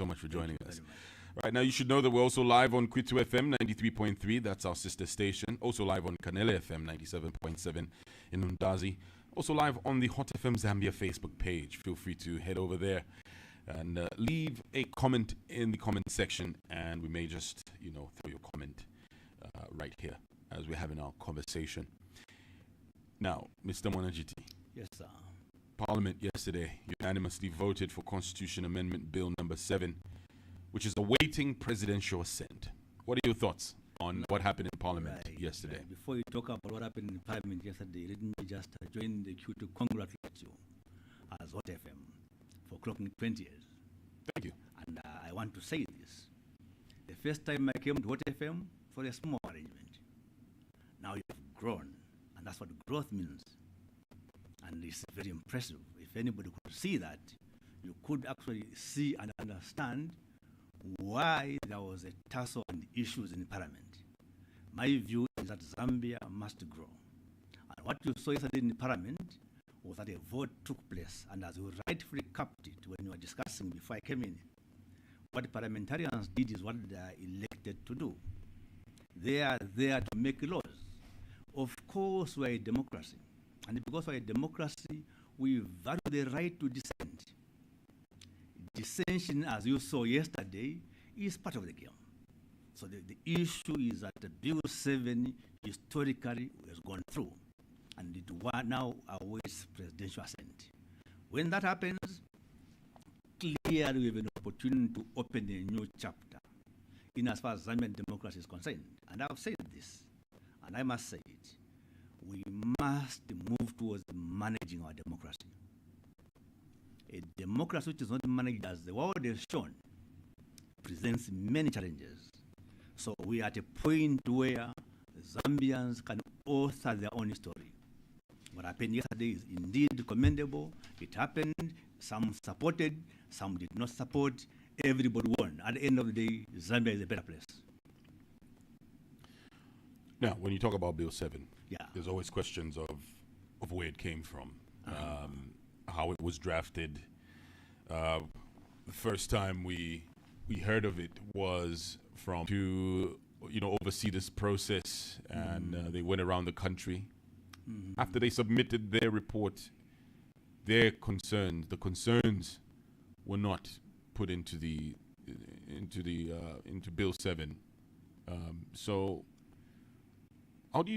so much for joining us. Right now, you should know that we're also live on Kwitu FM 93.3. That's our sister station. Also live on Kanele FM 97.7 in Undazi. Also live on the Hot FM Zambia Facebook page. Feel free to head over there and leave a comment in the comment section, and we may just, throw your comment right here as we're having our conversation. Now, Mr. Mwananjiti. Yes, sir. Parliament yesterday unanimously voted for Constitution Amendment Bill number 7, which is awaiting presidential assent. What are your thoughts on what happened in Parliament yesterday? Right. Before you talk about what happened in Parliament yesterday, let me just join the queue to congratulate you as Hot FM for clocking 20 years. Thank you. And I want to say this. The first time I came to Hot FM for a small arrangement. Now you've grown, and that's what growth means. And it's very impressive. If anybody could see that, you could actually see and understand why there was a tussle and issues in Parliament. My view is that Zambia must grow. And what you saw yesterday in Parliament was that a vote took place, and as you rightfully capped it when you were discussing before I came in, what parliamentarians did is what they are elected to do. They are there to make laws. Of course, we are a democracy. And because we are a democracy, we value the right to dissent. Dissension, as you saw yesterday, is part of the game. So the issue is that the Bill 7 historically has gone through, and it now awaits presidential assent. When that happens, clearly we have an opportunity to open a new chapter in as far as Zambian democracy is concerned. And I've said this, and I must say it. We must move towards managing our democracy. A democracy which is not managed, as the world has shown, presents many challenges. So we are at a point where Zambians can author their own story. What happened yesterday is indeed commendable. It happened. Some supported, some did not support. Everybody won. At the end of the day, Zambia is a better place. Now, when you talk about Bill 7, yeah, there's always questions of where it came from, how it was drafted. The first time we heard of it was from to oversee this process, and they went around the country. After they submitted their report, the concerns were not put into Bill 7. So what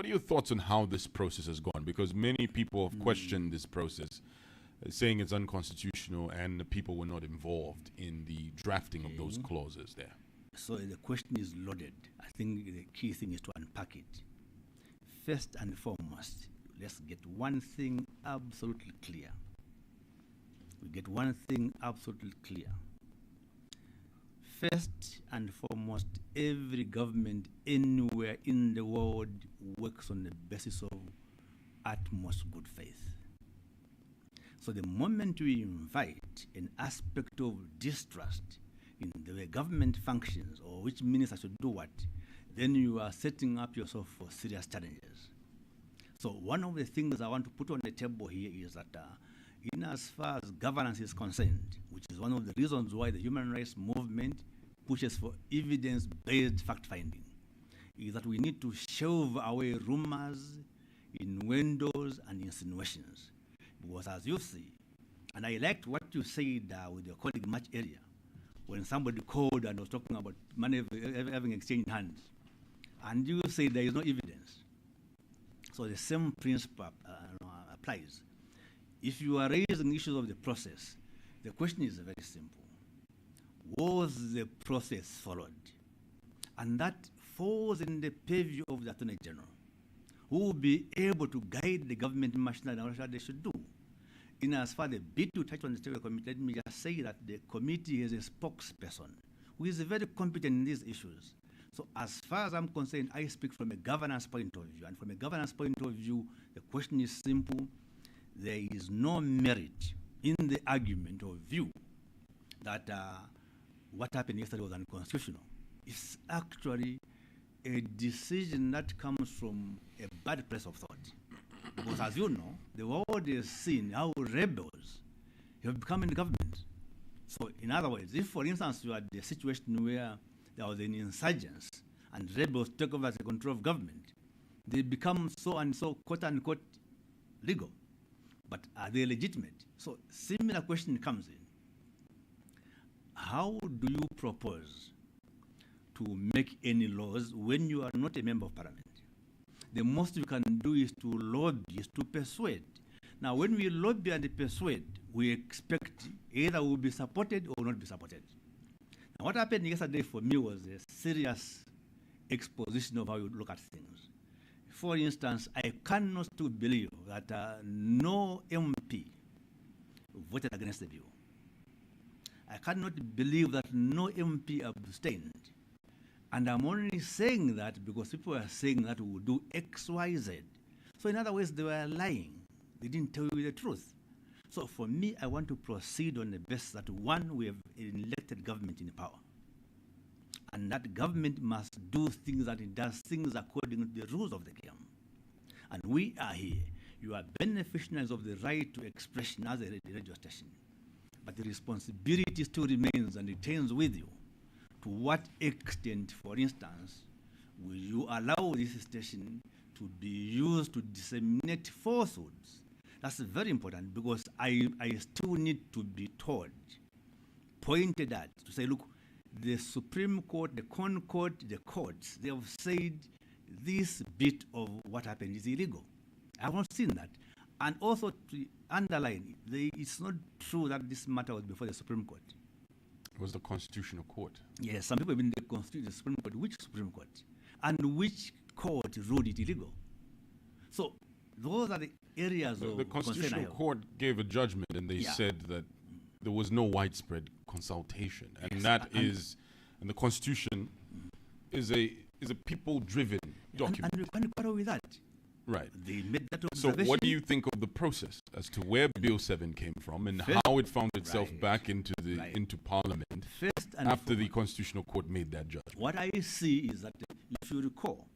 are your thoughts on how this process has gone? Because many people have questioned this process, saying it's unconstitutional and the people were not involved in the drafting of those clauses there. So the question is loaded. I think the key thing is to unpack it. First and foremost, let's get one thing absolutely clear. We get one thing absolutely clear. First and foremost, every government anywhere in the world works on the basis of utmost good faith. So the moment we invite an aspect of distrust in the way government functions or which minister should do what, then you are setting up yourself for serious challenges. So one of the things I want to put on the table here is that in as far as governance is concerned, which is one of the reasons why the human rights movement pushes for evidence-based fact-finding, is that we need to shove away rumors, innuendos, and insinuations. Because as you see, and I liked what you said with your colleague much earlier, when somebody called and was talking about money having exchanged hands, and you say there is no evidence. So the same principle applies. If you are raising issues of the process, the question is very simple. Was the process followed? And that falls in the purview of the Attorney General, who will be able to guide the government machinery on what they should do. In as far as the bid to touch on the Steering Committee, let me just say that the committee is a spokesperson who is very competent in these issues. So as far as I'm concerned, I speak from a governance point of view. And from a governance point of view, the question is simple. There is no merit in the argument or view that what happened yesterday was unconstitutional. It's actually a decision that comes from a bad place of thought. Because as you know, the world has seen how rebels have become in the government. So, in other words, if, for instance, you had a situation where there was an insurgence and rebels took over the control of government, they become so and so, quote unquote, legal. But are they legitimate? So, similar question comes in. How do you propose to make any laws when you are not a member of parliament? The most you can do is to lobby, is to persuade. Now, when we lobby and persuade, we expect either we'll be supported or not be supported. Now, what happened yesterday for me was a serious exposition of how you look at things. For instance, I cannot to believe that no MP voted against the bill. I cannot believe that no MP abstained. And I'm only saying that because people are saying that we will do X, Y, Z. So in other words, they were lying. They didn't tell you the truth. So for me, I want to proceed on the basis that, one, we have an elected government in power. And that government must do things, that it does things according to the rules of the game. And we are here. You are beneficiaries of the right to expression as a radio station. But the responsibility still remains and retains with you. To what extent, for instance, will you allow this station to be used to disseminate falsehoods? That's very important, because I still need to be told, pointed at, to say, look, the Supreme Court, the Concord, the courts, they have said this bit of what happened is illegal. I have not seen that. And also to underline, it's not true that this matter was before the Supreme Court. It was the Constitutional Court. Yes, some people have been the Supreme Court. Which Supreme Court? And which court ruled it illegal? So those are the areas of the Constitutional Court gave a judgment, and they said that there was no widespread consultation, and and the Constitution is a people-driven document. And we can't quarrel with that. Right. They made that so observation. What do you think of the process as to where Bill 7 came from and how it found itself back into Parliament after the Constitutional Court made that judgment? What I see is that, if you recall,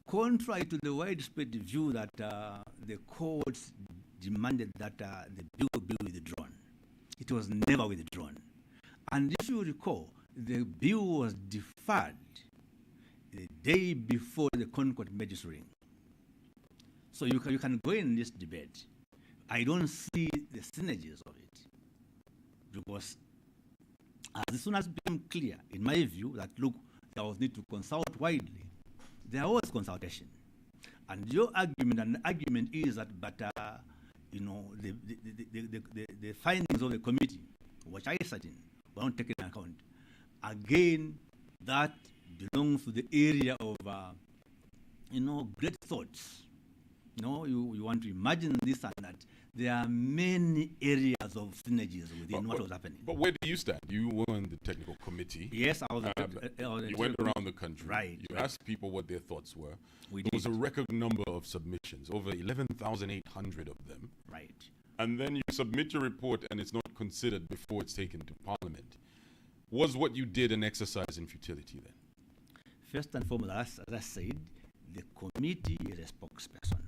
contrary to the widespread view that the courts demanded that the bill be withdrawn, it was never withdrawn. And if you recall, the bill was deferred the day before the Concord made its ruling. So you can go in this debate. I don't see the synergies of it, because as soon as it became clear, in my view, that look, there was need to consult widely, there was consultation. And your argument is that, but the findings of the committee, which I sat in, were not taken into account. Again, that belongs to the area of great thoughts. You want to imagine this and that. There are many areas of synergies within what was happening. But where do you stand? You were on the technical committee. Yes, I was. You went around the country. Right. You asked people what their thoughts were. There was a record number of submissions, over 11,800 of them. Right. And then you submit your report, and it's not considered before it's taken to Parliament. Was what you did an exercise in futility then? First and foremost, as I said, the committee is a spokesperson.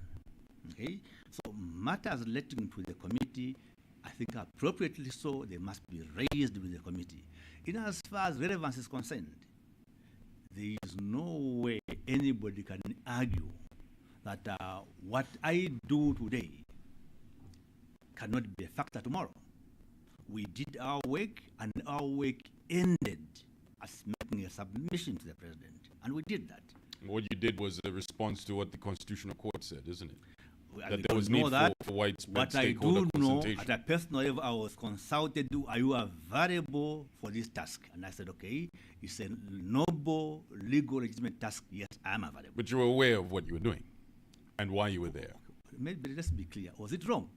Okay, so matters relating to the committee, I think appropriately so, they must be raised with the committee. In as far as relevance is concerned, there is no way anybody can argue that what I do today cannot be a factor tomorrow. We did our work, and our work ended as making a submission to the president, and we did that. What you did was a response to what the Constitutional Court said, isn't it? That there was need for widespread stakeholder consultation. At a personal level, I was consulted, are you available for this task? And I said, okay, it's a noble, legal, legitimate task. Yes, I am available. But you were aware of what you were doing and why you were there. Maybe let's be clear. Was it wrong?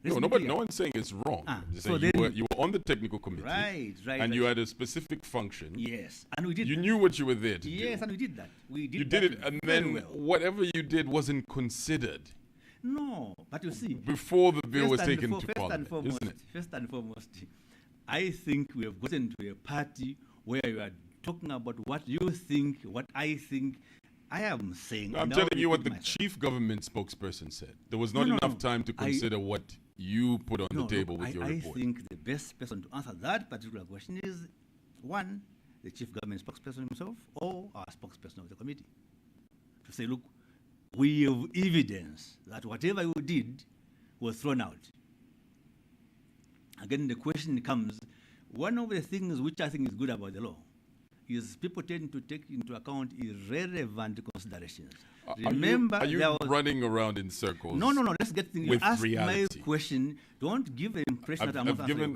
No one's saying it's wrong. So you were on the technical committee. Right. And you had a specific function. Yes, and we did. You knew what you were there to do. Yes, and we did that. You did it, and then whatever you did wasn't considered. No, but you see, before the bill was taken to Parliament, isn't it? First and foremost, I think we have gotten to a party where you are talking about what you think, what I think. I am saying. I'm telling you what the chief government spokesperson said. There was not enough time to consider what you put on No, the table look, with your I report? think the best person to answer that particular question is, one, the chief government spokesperson himself or our spokesperson of the committee. To say, look, we have evidence that whatever you did was thrown out. Again, the question comes, one of the things which I think is good about the law is people tend to take into account irrelevant considerations. Remember, are you there was running around in circles? no. Let's get things. You with ask reality. my question. Don't give the impression that I'm not answering your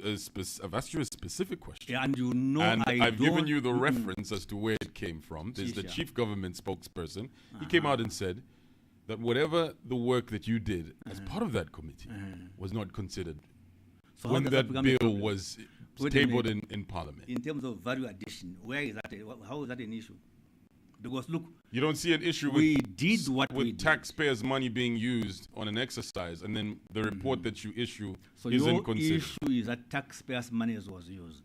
question. I've asked you a specific question. Yeah, and you know And I've given don't- you the reference as to where it came from. There's the Shisha. chief government spokesperson. He came out and said that whatever the work that you did as part of that committee was not considered So how when does that become a bill problem? was Wait a tabled minute. in Parliament. In terms of value addition, where is that? How is that an issue? Because look, You don't see an issue we with did what we with did. taxpayers' money being used on an exercise, and then the report that you issue So isn't your considered. issue is that taxpayers' money was used.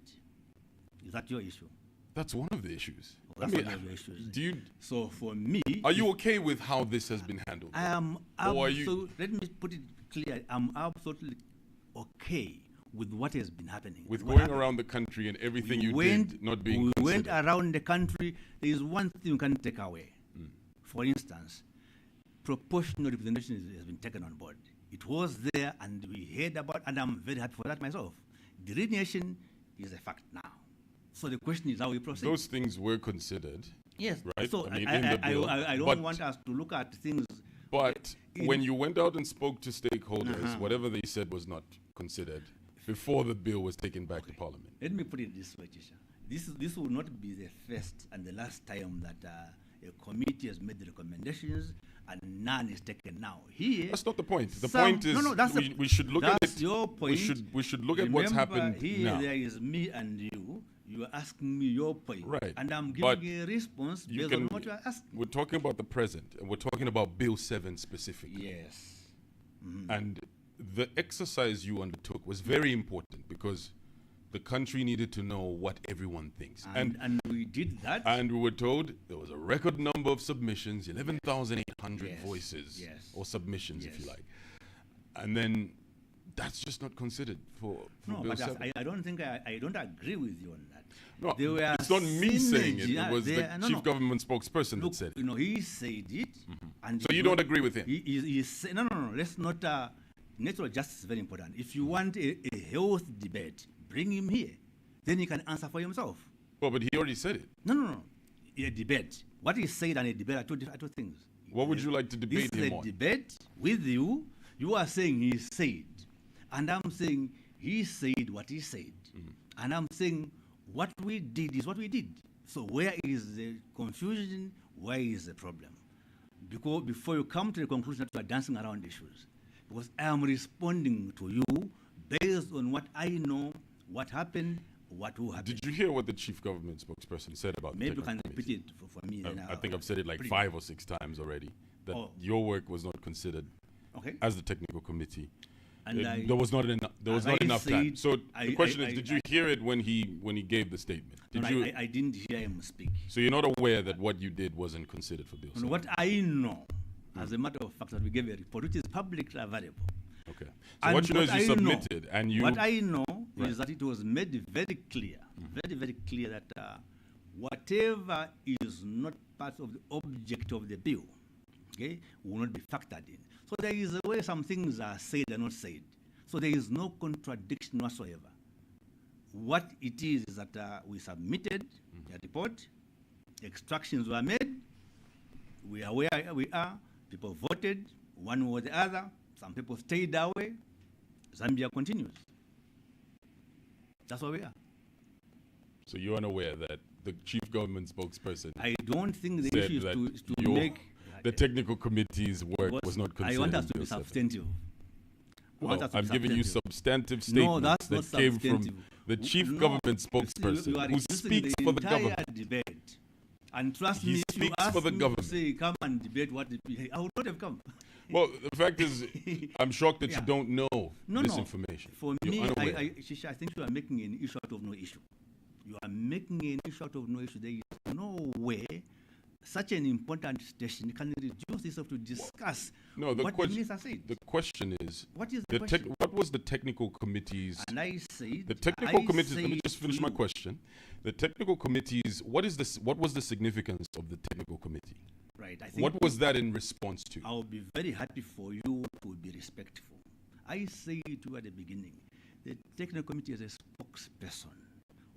Is that your issue? That's one of the issues. Well, that's one of the issues. Do you? So for me, Are you okay with how this has been handled? I am Or are you- absolutely. Let me put it clear. I'm absolutely okay with what has been happening. With What going happened. around the country and everything We you went, did not being we considered. went around the country. There is one thing you can take away. For instance, proportional representation has been taken on board. It was there, and we heard about, and I'm very happy for that myself. Delineation is a fact now. So the question is how we proceed. Those things were considered, Yes. right? So I mean, in the bill, I don't but- want us to look at things. but in- when you went out and spoke to stakeholders, whatever they said was not considered before the bill was taken back to Parliament. Let me put it this way, Tisha. This will not be the first and the last time that a committee has made the recommendations and none is taken now. Here, That's not the point. The some- point is no, no, that's we should look at that's it. your point. We should look at what's Remember, happened here now. there is me and you. You are asking me your point, Right. and I'm But giving a response You based on what you are asking. We're talking about the present, and we're talking about Bill 7 specifically. Yes. And the exercise you undertook was very important because the country needed to know what everyone thinks. And we did that. And we were told there was a record number of submissions, 11,800 Yes. voices Yes. or submissions, if you Yes. like. And then that's just not considered for no, Bill but 7. I don't think I don't agree with you on that. No, There were it's not me saying it. synergy- It was the no, chief no. government spokesperson Look, that said it. you know, he said it, and So he's you not- don't agree with him? He said, no. Let's not. Natural justice is very important. If you want a health debate, bring him here. Then he can answer for himself. Well, but he already said it. No. A debate. What he said and a debate are two things. What would you like to debate This is him a on? debate with you. You are saying he said, and I'm saying he said what he said, and I'm saying what we did is what we did. So where is the confusion? Where is the problem? Because before you come to the conclusion that you are dancing around issues, because I am responding to you based on what I know, what happened, what will happen. Did you hear what the chief government spokesperson said about Maybe the you can technical repeat committee? it for me. then I think I've said it like Please. 5 or 6 times already, that Oh. your work was not considered Okay. as the technical committee. And There was not enough. There was as not I enough time. said, So the question is, I- did you hear it when he gave the statement? Did No, you? I didn't hear him speak. So you're not aware that what you did wasn't considered for Bill And 7? what I know, as a matter of fact, that we gave a report which is publicly available. Okay. So And what you know is what you I know- submitted and you. What I know Right. is that it was made very clear, very clear that whatever is not part of the object of the bill, okay, will not be factored in. So there is a way some things are said and not said. So there is no contradiction whatsoever. What it is that we submitted a report, extractions were made, we are where we are, people voted, one or the other, some people stayed away, Zambia continues. That's where we are. So you're unaware that the chief government spokesperson I don't think the said issue that is to your- make. the technical committee's work was not I considered. want us in to be Bill 7. substantive. I want Well, us to be I'm giving you substantive. substantive No, statements that's that not came from substantive. the chief No, government you see, spokesperson you are who reducing speaks the for the entire government. debate. And trust He me, if you speaks ask for the me government. to say, come and debate what I would not have come. Well, the fact is, I'm shocked that Yeah. you don't know No, this no. information. For You're me, unaware. Shisha, I think you are making an issue out of no issue. You are making an issue out of no issue. There is no way such an important station can reduce itself to discuss No, the what the minister said. The question is, What is the question? what was the technical committee's... And I said... The technical committees... Let me just finish my question. The technical committees, what was the significance of the technical committee? Right. I think What was that in response to? I'll be very happy for you to be respectful. I say to you at the beginning, the technical committee is a spokesperson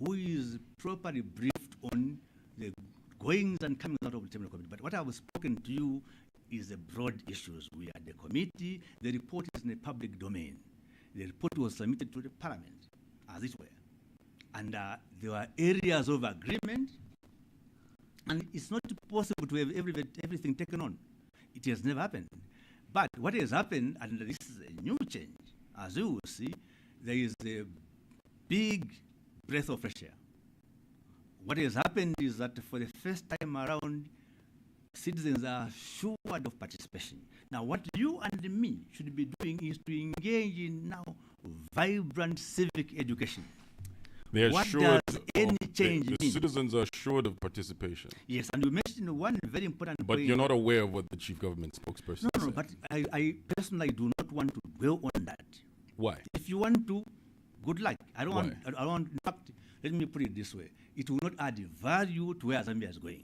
who is properly briefed on the goings and comings out of the technical committee. But what I have spoken to you is the broad issues. We are the committee. The report is in the public domain. The report was submitted to the parliament, as it were. And there were areas of agreement. And it's not possible to have everything taken on. It has never happened. But what has happened, and this is a new change, as you will see, there is a big breath of fresh air. What has happened is that for the first time around, citizens are assured of participation. Now, what you and me should be doing is to engage in now vibrant civic education. They are What assured does any change the mean? citizens are assured of participation. Yes, and you mentioned one very important But point. you're not aware of what the chief government spokesperson No, said. but I personally do not want to dwell on that. Why? If you want to, good luck. I don't Why? want, I don't want, in fact, let me put it this way. It will not add value to where Zambia is going.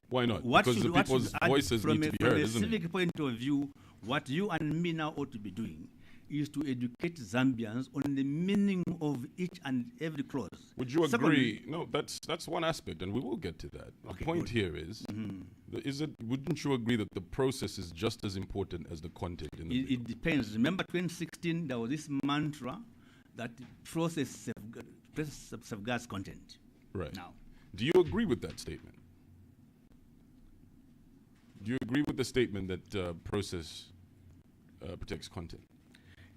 Why not? What Because the should- what people's should add voices from need to be from heard, a isn't it? civic point of view, what you and me now ought to be doing is to educate Zambians on the meaning of each and every clause. Would you Secondly- agree? No, that's one aspect, and we will get to that. The Okay, point good. here is, wouldn't you agree that the process is just as important as the content in the bill? It depends. Remember 2016, there was this mantra that process safeguards content. Right. Now, Do you agree with that statement? Do you agree with the statement that process protects content?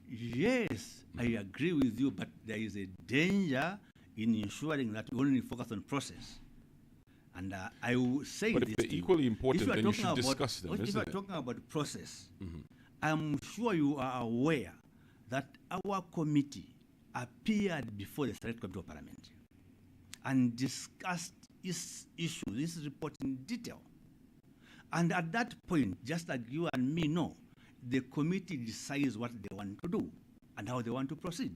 yes, I agree with you, but there is a danger in ensuring that we only focus on process. And I will say But if this they're to you. equally important, If you are then you talking should about- discuss them, if you isn't are it? talking about process, I'm sure you are aware that our committee appeared before the Select Committee of Parliament and discussed this issue, this report in detail. And at that point, just like you and me know, the committee decides what they want to do and how they want to proceed.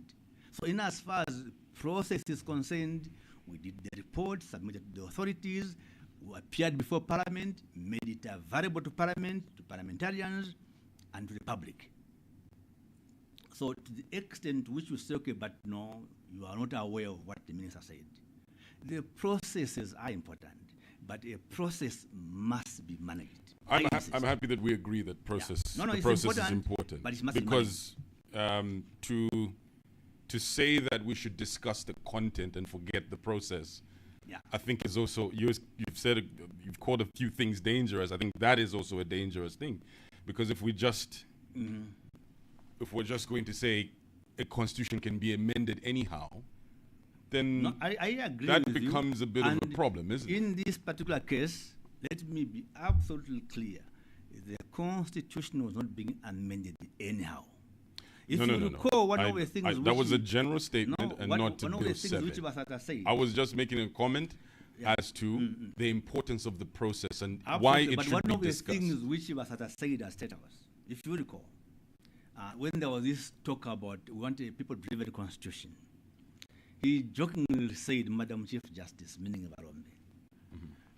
So in as far as process is concerned, we did the report, submitted to the authorities, we appeared before Parliament, made it available to Parliament, to parliamentarians, and to the public. So to the extent to which you say, okay, but no, you are not aware of what the minister said. The processes are important, but a process must be managed. I'm I insist. happy that we agree that process, No, no, the it's process is important, important. but it must be because to say that we should discuss the content and forget the process, Yeah. I think is also you've said you've called a few things dangerous. I think that is also a dangerous thing, because if we're just going to say a constitution can be amended anyhow, then No, I agree that with you. becomes a bit of a And problem, isn't it? in this particular case, let me be absolutely clear. The Constitution was not being amended anyhow. If you recall, one of the things that was a which general statement and not to one of Bill the things which 7. Basata said. I was just making a comment Yeah. as to the importance of the process and why Absolutely, it but should one be of the discussed. things which Basata said as State House, if you recall, when there was this talk about we want a people-driven constitution, he jokingly said, Madam Chief Justice, meaning Barombe,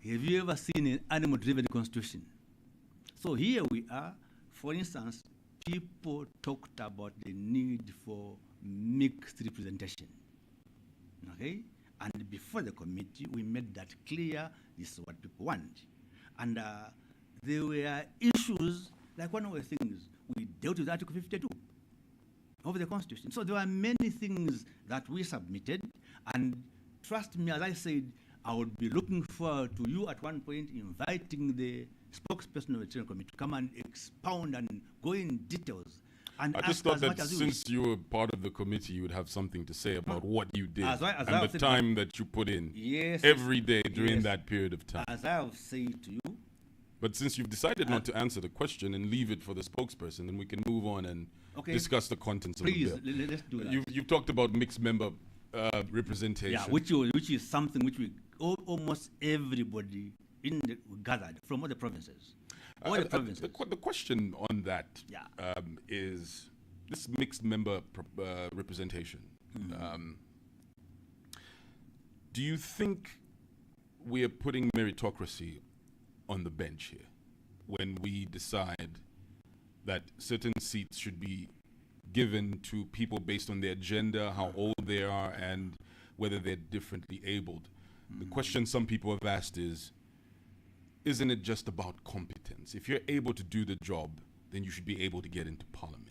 have you ever seen an animal-driven constitution? So here we are. For instance, people talked about the need for mixed representation. Okay? And before the committee, we made that clear. This is what people want. And there were issues, like one of the things, we dealt with Article 52 of the Constitution. So there were many things that we submitted. And trust me, as I said, I would be looking forward to you at one point inviting the spokesperson of the Technical Committee to come and expound and go in details. And I ask just thought as that much as you since you were part of the committee, you would have something to say about what you did As I and have the said, time that you put in Yes. every day during Yes. that period of time. As I have said to you, But since you've decided not to answer the question and leave it for the spokesperson, then we can move on and Okay. discuss the contents please, of the bill. let's do that. You've talked about mixed member representation. Yeah, which is something which we almost everybody gathered from all the provinces. The question on that Yeah. is this mixed member representation. Do you think we are putting meritocracy on the bench here when we decide that certain seats should be given to people based on their gender, how old they are, and whether they're differently abled? The question some people have asked is, isn't it just about competence? If you're able to do the job, then you should be able to get into parliament.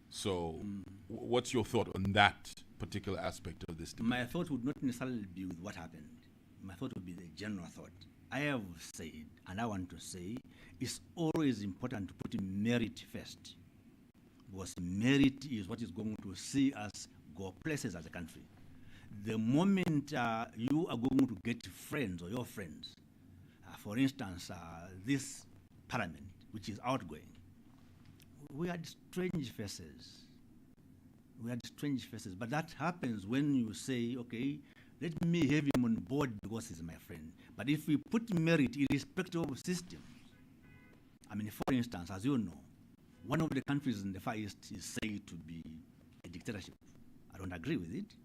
So what's your thought on that particular aspect of this debate? My thought would not necessarily be with what happened. My thought would be the general thought. I have said, and I want to say, it's always important to put merit first, because merit is what is going to see us go places as a country. The moment you are going to get friends or your friends, for instance, this parliament, which is outgoing, we had strange faces. But that happens when you say, okay, let me have him on board because he's my friend. But if we put merit irrespective of systems, I mean, for instance, as you know, one of the countries in the Far East is said to be a dictatorship. I don't agree with it,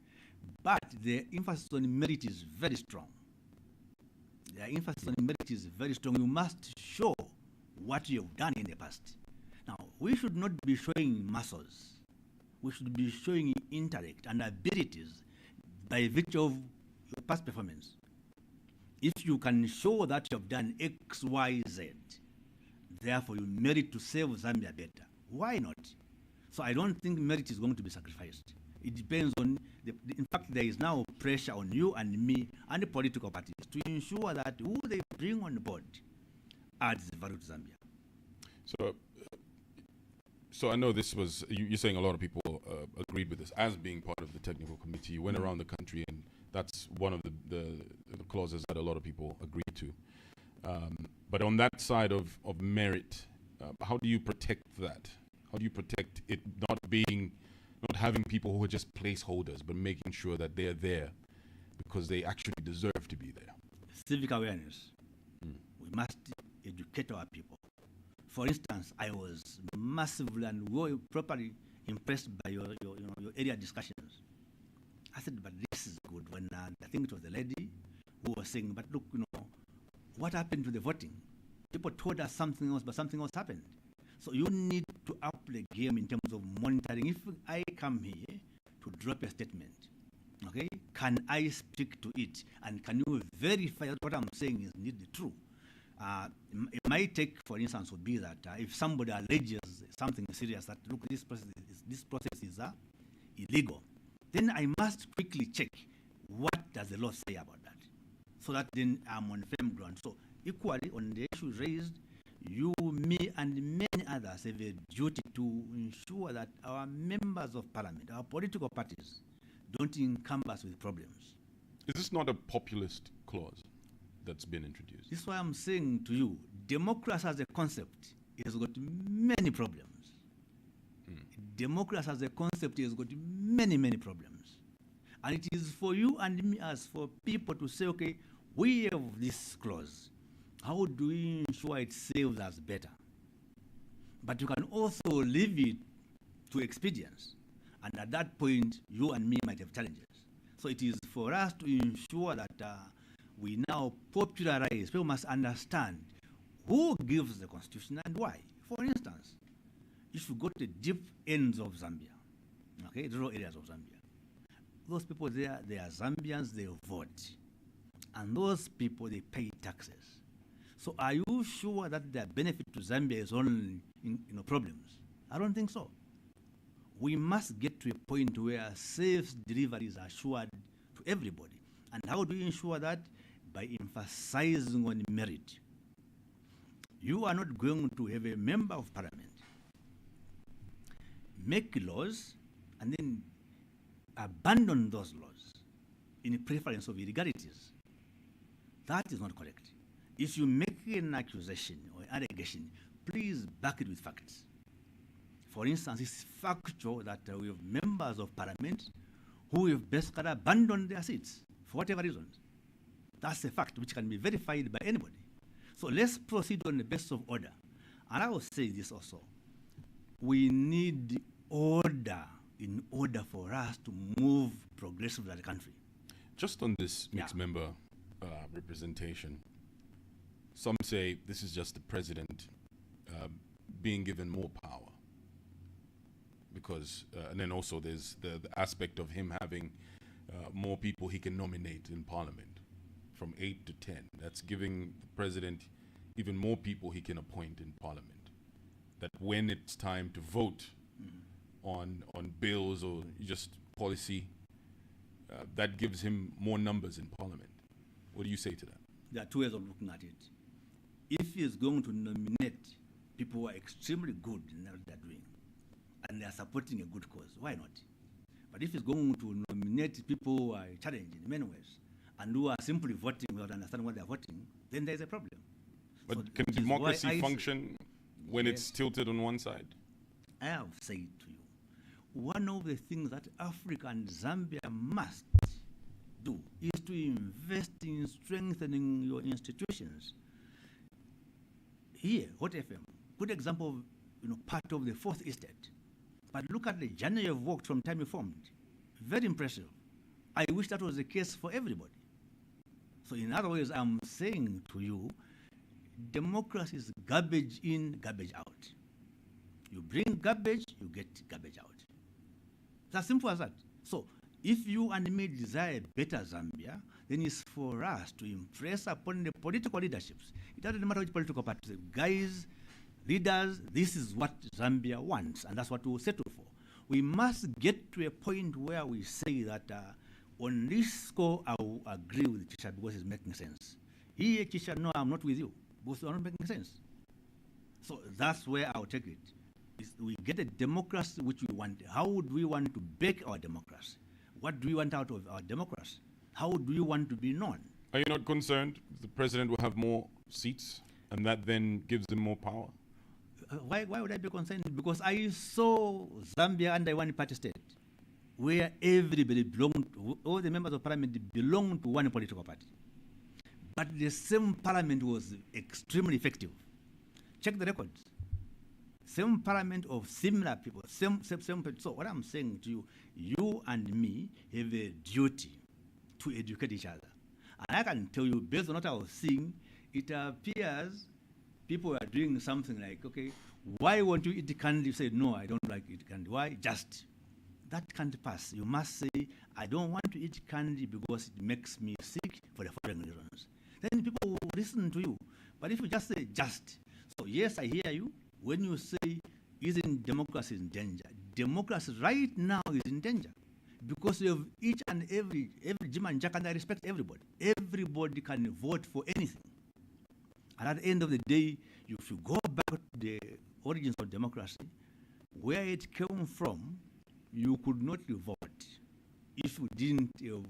but the emphasis on merit is very strong. You must show what you have done in the past. Now, we should not be showing muscles. We should be showing intellect and abilities by virtue of your past performance. If you can show that you have done X, Y, Z, therefore you merit to serve Zambia better. Why not? So I don't think merit is going to be sacrificed. It depends on, in fact, there is now pressure on you and me and the political parties to ensure that who they bring on board adds value to Zambia. So I know this was, you're saying a lot of people agreed with this as being part of the technical committee. You went around the country, and that's one of the clauses that a lot of people agreed to. But on that side of merit, how do you protect that? How do you protect it not having people who are just placeholders, but making sure that they're there because they actually deserve to be there? Civic awareness. We must educate our people. For instance, I was massively and properly impressed by your area discussions. I said, but this is good. When I think it was the lady who was saying, but look, what happened to the voting? People told us something else, but something else happened. So you need to up the game in terms of monitoring. If I come here to drop a statement, okay, can I speak to it? And can you verify that what I'm saying is indeed true? It might take, for instance, would be that if somebody alleges something serious, that look, this process is illegal, then I must quickly check what does the law say about that, so that then I'm on firm ground. So equally, on the issue raised, you, me, and many others have a duty to ensure that our members of parliament, our political parties, don't encumber us with problems. Is this not a populist clause that's been introduced? This is why I'm saying to you, democracy as a concept has got many problems. Democracy as a concept has got many, many problems. And it is for you and me as for people to say, okay, we have this clause. How do we ensure it serves us better? But you can also leave it to expedience. And at that point, you and me might have challenges. So it is for us to ensure that we now popularize. People must understand who gives the constitution and why. For instance, if you go to the deep ends of Zambia, okay, rural areas of Zambia, those people there, they are Zambians, they vote. And those people, they pay taxes. So are you sure that their benefit to Zambia is only in problems? I don't think so. We must get to a point where safe delivery is assured to everybody. And how do you ensure that? By emphasizing on merit. You are not going to have a member of parliament make laws and then abandon those laws in preference of illegalities. That is not correct. If you make an accusation or allegation, please back it with facts. For instance, it's factual that we have members of parliament who have basically abandoned their seats for whatever reasons. That's a fact which can be verified by anybody. So let's proceed on the basis of order. And I will say this also. We need order in order for us to move progressively as a country. Just on this mixed member representation, some say this is just the president being given more power. Because, and then also there's the aspect of him having more people he can nominate in parliament, from 8 to 10. That's giving the president even more people he can appoint in parliament. That when it's time to vote on bills or just policy, that gives him more numbers in parliament. What do you say to that? There are two ways of looking at it. If he is going to nominate people who are extremely good in what they're doing, and they are supporting a good cause, why not? But if he's going to nominate people who are challenged in many ways, and who are simply voting without understanding what they're voting, then there's a problem. But So can which is democracy why I function when it's tilted on one side? I have said to you, one of the things that Africa and Zambia must do is to invest in strengthening your institutions. Here, Hot FM, good example of part of the fourth estate. But look at the journey you've walked from time you formed. Very impressive. I wish that was the case for everybody. So in other words, I'm saying to you, democracy is garbage in, garbage out. You bring garbage, you get garbage out. It's as simple as that. So if you and me desire a better Zambia, then it's for us to impress upon the political leaderships. It doesn't matter which political party. Guys, leaders, this is what Zambia wants, and that's what we'll settle for. We must get to a point where we say that on this score, I will agree with Chisha because it's making sense. Here, Chisha, no, I'm not with you because you're not making sense. So that's where I'll take it. We get a democracy which we want. How would we want to bake our democracy? What do we want out of our democracy? How do we want to be known? Are you not concerned the president will have more seats and that then gives him more power? Why would I be concerned? Because I saw Zambia under one party state where everybody belonged, all the members of parliament belonged to one political party. But the same parliament was extremely effective. Check the records. Same parliament of similar people, same. So what I'm saying to you, you and me have a duty to educate each other. And I can tell you, based on what I was seeing, it appears people are doing something like, okay, why won't you eat candy? You say, no, I don't like eat candy. Why? Just. That can't pass. You must say, I don't want to eat candy because it makes me sick for the following reasons. Then people will listen to you. But if you just say, just. So yes, I hear you. When you say, isn't democracy in danger? Democracy right now is in danger. Because you have each and every Jim and Jack, and I respect everybody. Everybody can vote for anything. And at the end of the day, if you go back to the origins of democracy, where it came from, you could not vote if you didn't have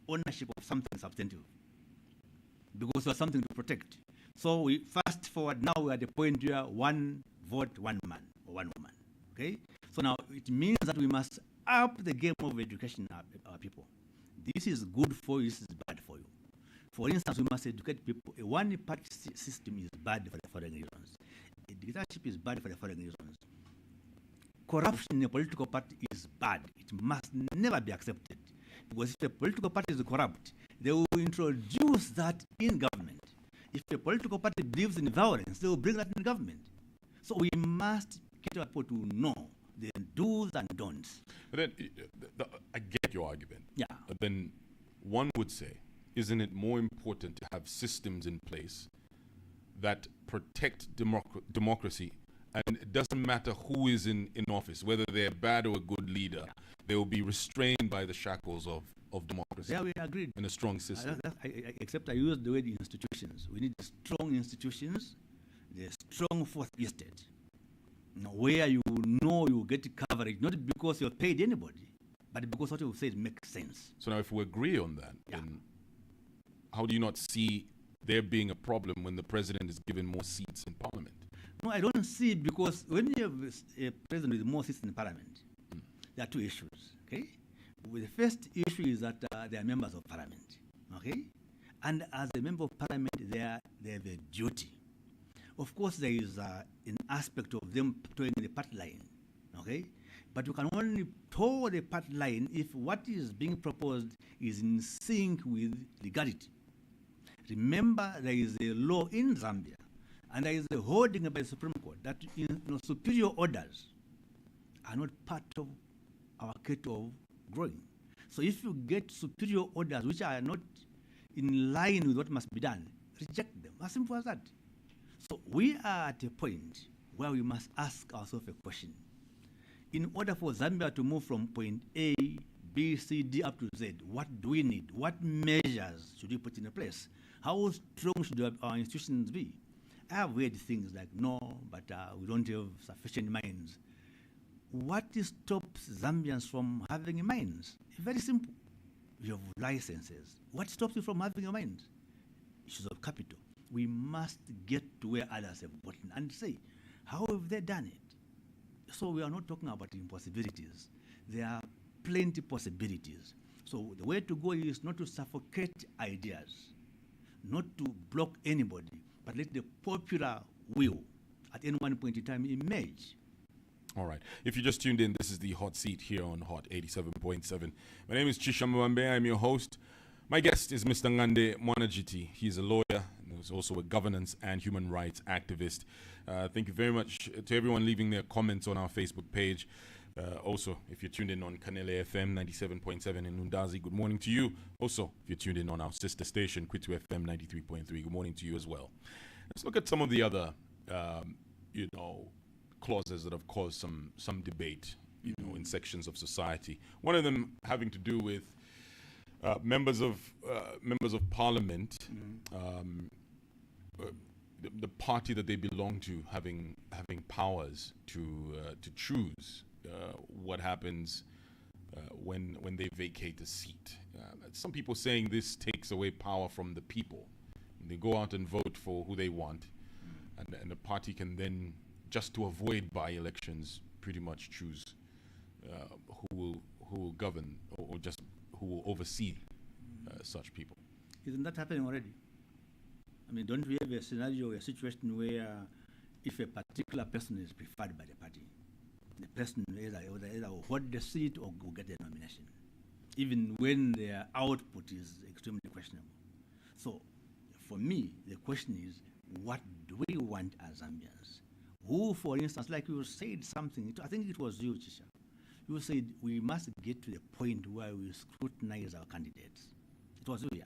ownership of something substantive. Because there's something to protect. So we fast forward, now we're at the point where one vote, one man or one woman. Okay? So now it means that we must up the game of education our people. This is good for you, this is bad for you. For instance, we must educate people. A one-party system is bad for the following reasons. A dictatorship is bad for the following reasons. Corruption in a political party is bad. It must never be accepted. Because if a political party is corrupt, they will introduce that in government. If a political party believes in violence, they will bring that in government. So we must get our people to know the do's and don'ts. But then, I get your argument. Yeah. But then one would say, isn't it more important to have systems in place that protect democracy? And it doesn't matter who is in office, whether they're bad or a good leader, they will be restrained by the shackles of democracy. Yeah, we agreed. In a strong system. Except I used the word institutions. We need strong institutions, the strong fourth estate, where you know you get coverage, not because you've paid anybody, but because what you said makes sense. So now if we agree on that, then how do you not see there being a problem when the president is given more seats in parliament? No, I don't see, because when you have a president with more seats in parliament, there are two issues, okay? The first issue is that they are members of parliament, okay? And as a member of parliament, they have a duty. Of course, there is an aspect of them towing the party line, okay? But you can only toe the party line if what is being proposed is in sync with legality. Remember, there is a law in Zambia, and there is a holding by the Supreme Court that superior orders are not part of our kit of growing. So if you get superior orders which are not in line with what must be done, reject them. As simple as that. So we are at a point where we must ask ourselves a question. In order for Zambia to move from point A, B, C, D up to Z, what do we need? What measures should we put in place? How strong should our institutions be? I have heard things like, no, but we don't have sufficient mines. What stops Zambians from having mines? Very simple. You have licenses. What stops you from having mines? Issues of capital. We must get to where others have gotten and say, how have they done it? So we are not talking about impossibilities. There are plenty possibilities. So the way to go is not to suffocate ideas, not to block anybody, but let the popular will at any one point in time emerge. All right. If you just tuned in, this is the Hot Seat here on Hot 87.7. My name is Chisha Mwambe. I'm your host. My guest is Mr. Ngande Mwananjiti. He's a lawyer and he's also a governance and human rights activist. Thank you very much to everyone leaving their comments on our Facebook page. Also, if you're tuned in on Kanele FM 97.7 in Nundazi, good morning to you. Also, if you're tuned in on our sister station, Kwitu FM 93.3, good morning to you as well. Let's look at some of the other, clauses that have caused some debate, in sections of society. One of them having to do with members of parliament, the party that they belong to having powers to choose what happens when they vacate a seat. Some people saying this takes away power from the people. They go out and vote for who they want, and the party can then, just to avoid by-elections, pretty much choose who will govern or just who will oversee such people. Isn't that happening already? I mean, don't we have a scenario, a situation where if a particular person is preferred by the party, the person either will hold the seat or will get the nomination, even when their output is extremely questionable. So, for me, the question is, what do we want as Zambians? Who, for instance, like you said something, I think it was you, Chisha, you said we must get to the point where we scrutinize our candidates. It was you, yeah.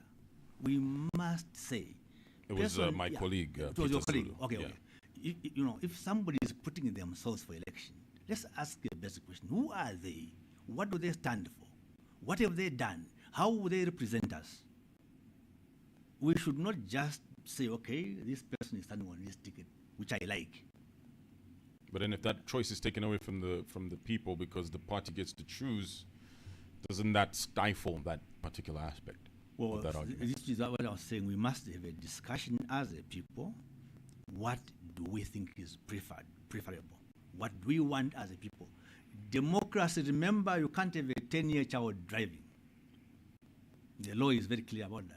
We must say. It was my colleague. It was your colleague. Zulu. Okay, Yeah. okay. If somebody is putting themselves for election, let's ask a basic question. Who are they? What do they stand for? What have they done? How will they represent us? We should not just say, okay, this person is standing on this ticket, which I like. But then if that choice is taken away from the people because the party gets to choose, doesn't that stifle that particular aspect of that argument? This is what I was saying. We must have a discussion as a people. What do we think is preferable? What do we want as a people? Democracy, remember, you can't have a 10-year child driving. The law is very clear about that.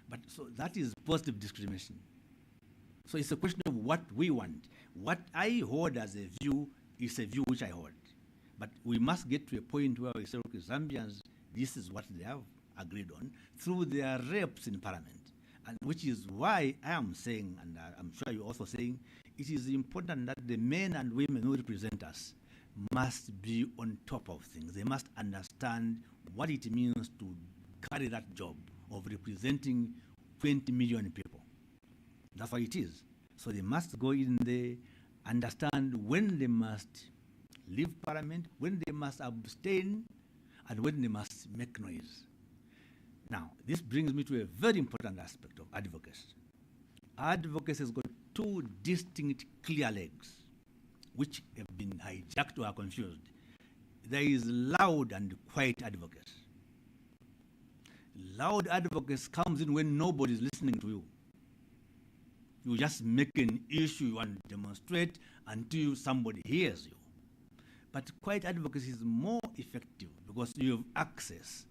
But so that is positive discrimination. So it's a question of what we want. What I hold as a view is a view which I hold. But we must get to a point where we say, okay, Zambians, this is what they have agreed on through their reps in parliament. And which is why I am saying, and I'm sure you're also saying, it is important that the men and women who represent us must be on top of things. They must understand what it means to carry that job of representing 20 million people. That's what it is. So they must go in there, understand when they must leave parliament, when they must abstain, and when they must make noise. Now, this brings me to a very important aspect of advocacy. Advocacy has got two distinct clear legs, which have been hijacked or are confused. There is loud and quiet advocacy. Loud advocacy comes in when nobody is listening to you. You just make an issue, you want to demonstrate until somebody hears you. But quiet advocacy is more effective because you have access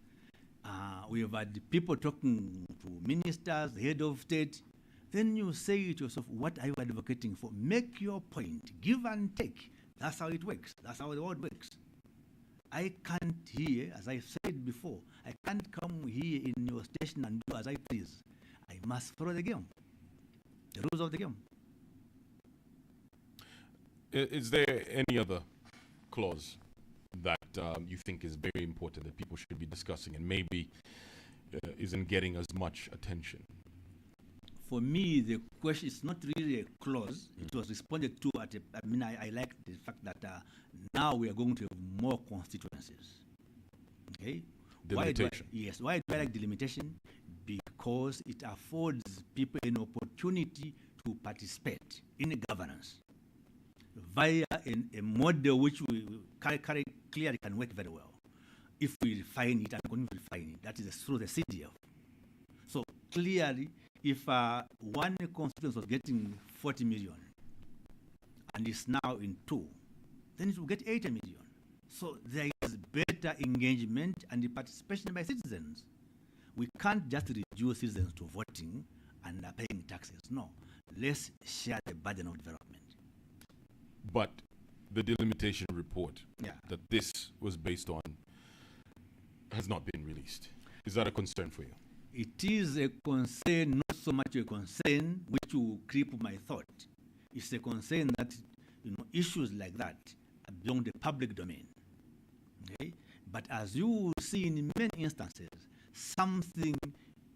We have had people talking to ministers, head of state. Then you say to yourself, what are you advocating for? Make your point. Give and take. That's how it works. That's how the world works. I can't hear, as I said before, I can't come here in your station and do as I please. I must follow the game, the rules of the game. Is there any other clause that you think is very important that people should be discussing and maybe isn't getting as much attention? For me, the question is not really a clause. It was responded to at I like the fact that now we are going to have more constituencies. Okay? Delimitation. Why do I like delimitation? Because it affords people an opportunity to participate in governance via a model which we clearly can work very well if we refine it and continue to refine it. That is through the CDF. So clearly, if one constituency was getting 40 million and is now in 2, then it will get 80 million. So there is better engagement and the participation by citizens. We can't just reduce citizens to voting and paying taxes. No, let's share the burden of development. But the delimitation report that this was based on has not been released. Is that a concern for you? It is a concern, not so much a concern which will creep my thought. It's a concern that issues like that belong to the public domain. Okay? But as you see in many instances, something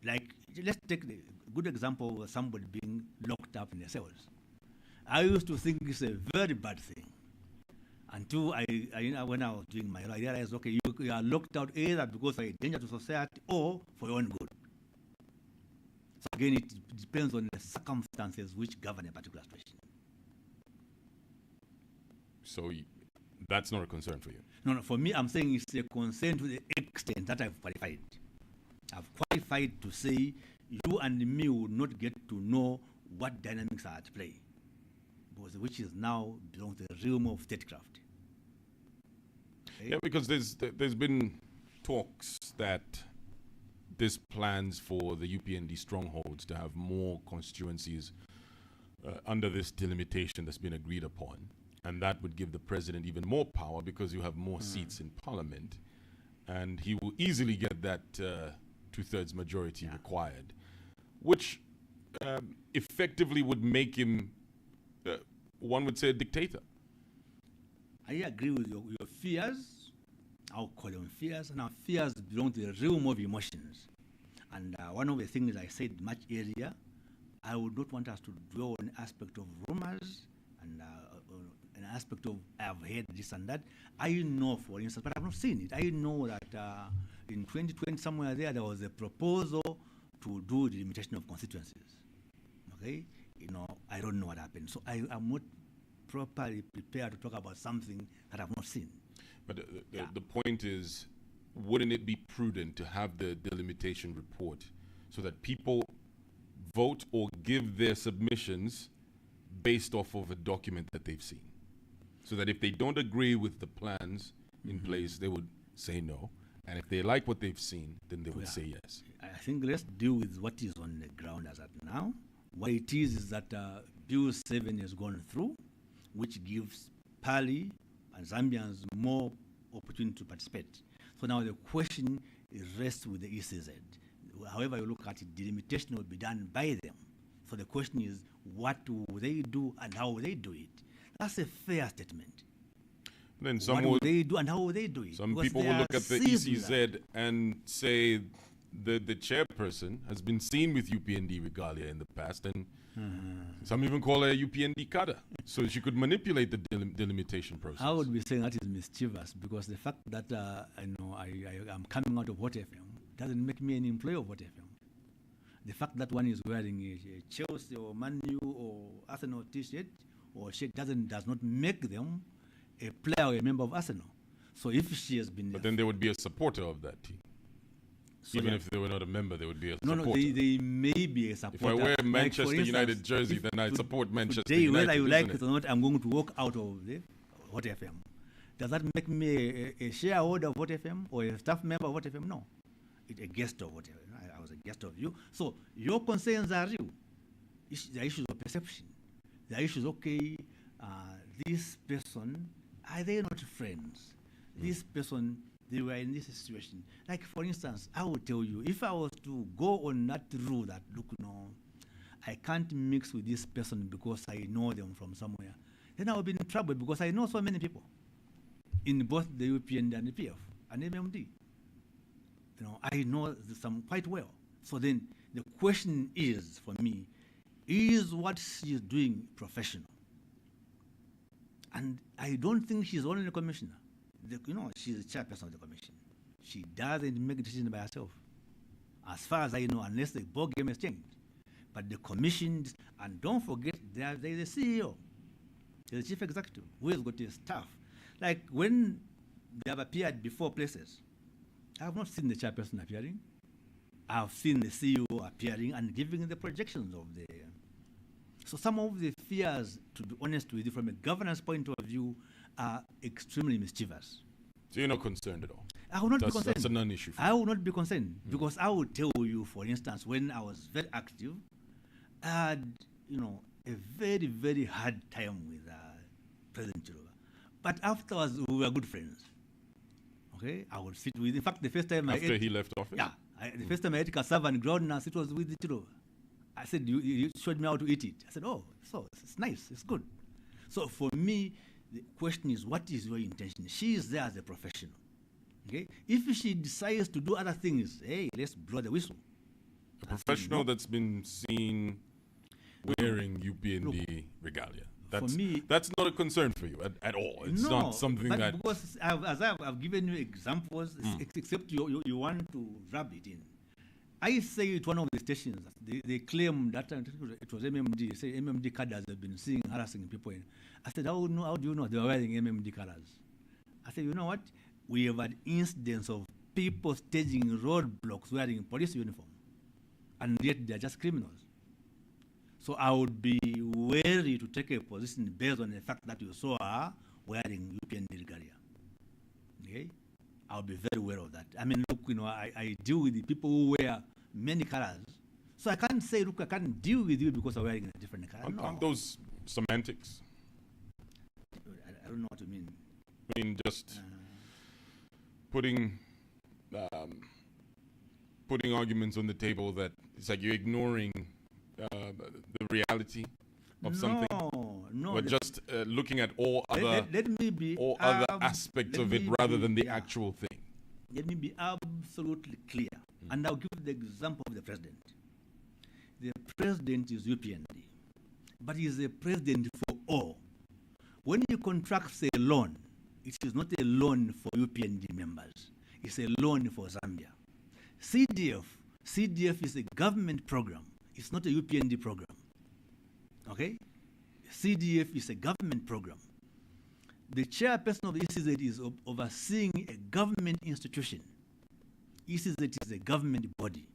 like, let's take the good example of somebody being locked up in the cells. I used to think it's a very bad thing until when I was doing my life, I realized, okay, you are locked out either because you're a danger to society or for your own good. So again, it depends on the circumstances which govern a particular situation. So that's not a concern for you? No, for me, I'm saying it's a concern to the extent that I've qualified. I've qualified to say you and me will not get to know what dynamics are at play, because which is now belongs to the realm of statecraft. Okay? Yeah, because there's been talks that there's plans for the UPND strongholds to have more constituencies under this delimitation that's been agreed upon, and that would give the president even more power because you have more seats in parliament, and he will easily get that two-thirds majority required, which effectively would make him, one would say, a dictator. I agree with your fears. I'll call them fears, and our fears belong to the realm of emotions. And one of the things I said much earlier, I would not want us to dwell on an aspect of rumors and an aspect of I've heard this and that. I know, for instance, but I've not seen it. I know that in 2020, somewhere there was a proposal to do the limitation of constituencies. Okay? I don't know what happened. So I am not properly prepared to talk about something that I've not seen. But the point is, wouldn't it be prudent to have the delimitation report so that people vote or give their submissions based off of a document that they've seen? So that if they don't agree with the plans in place, they would say no. And if they like what they've seen, then they would say yes. I think let's deal with what is on the ground as at now. What it is that Bill 7 has gone through, which gives Pali and Zambians more opportunity to participate. So now the question rests with the ECZ. However you look at it, delimitation will be done by them. So the question is, what will they do and how will they do it? That's a fair statement. Then some what will they do and how will they do it? Some because people will look at the ECZ and say the chairperson has been seen with UPND regalia in the past, and some even call her a UPND cadre, so she could manipulate the delimitation process. I would be saying that is mischievous, because the fact that I am coming out of Hot FM doesn't make me an employee of Hot FM. The fact that one is wearing a Chelsea or Man U or Arsenal T-shirt or shirt does not make them a player or a member of Arsenal. So if she has been... But then there would be a supporter of that team. So even if they were not a member, they would be a supporter. No, they may be a supporter. If I wear Manchester United jersey, then I support Manchester today, United. Whether you like it or not, I'm going to walk out of the Hot FM. Does that make me a shareholder of Hot FM or a staff member of Hot FM? No. a guest of whatever. I was a guest of you. So your concerns are real. The issues of perception. The issues, okay, this person, are they not friends? This person, they were in this situation. Like, for instance, I will tell you, if I was to go on that rule that, look, no, I can't mix with this person because I know them from somewhere, then I will be in trouble because I know so many people in both the UPN and the PF and MMD. I know some quite well. So then the question is, for me, is what she's doing professional? And I don't think she's only a commissioner. She's the chairperson of the commission. She doesn't make decisions by herself, as far as I know, unless the ball game has changed. But the commission, and don't forget, there is a CEO, there's a chief executive, who has got his staff. Like when they have appeared before places, I have not seen the chairperson appearing. I have seen the CEO appearing and giving the projections of the. So some of the fears, to be honest with you, from a governance point of view, are extremely mischievous. So you're not concerned at all? I will not be concerned. That's a non-issue. I will not be concerned because I will tell you, for instance, when I was very active, I had, a very, very hard time with President Chiluba. But afterwards, we were good friends. Okay, I would sit with. In fact, the first time after he left office. Yeah, the first time I ate cassava and groundnuts, it was with Chiluba. I said, you showed me how to eat it. I said, oh, so it's nice, it's good. So for me, the question is, what is your intention? She is there as a professional. Okay, if she decides to do other things, hey, let's blow the whistle. A professional that's been seen wearing UPND regalia. For me, that's not a concern for you at all. It's not something that. Because I've given you examples, except you want to rub it in. I say at one of the stations, they claim that it was MMD. They say MMD cadres have been seeing harassing people. I said, how do you know they were wearing MMD colors? I said, you know what? We have had incidents of people staging roadblocks wearing police uniform, and yet they're just criminals. So I would be wary to take a position based on the fact that you saw her wearing UPND regalia. Okay? I'll be very aware of that. I mean, look, I deal with the people who wear many colors. So I can't say, look, I can't deal with you because I'm wearing a different color. Aren't those semantics? I don't know what you mean. I mean, just putting arguments on the table that it's like you're ignoring the reality of something. No. But just looking at all other aspects of it rather than the actual thing. Let me be absolutely clear. And I'll give the example of the president. The president is UPND, but he is a president for all. When he contracts a loan, it is not a loan for UPND members. It's a loan for Zambia. CDF is a government program. It's not a UPND program. Okay? CDF is a government program. The chairperson of the ECZ is overseeing a government institution. ECZ is a government body.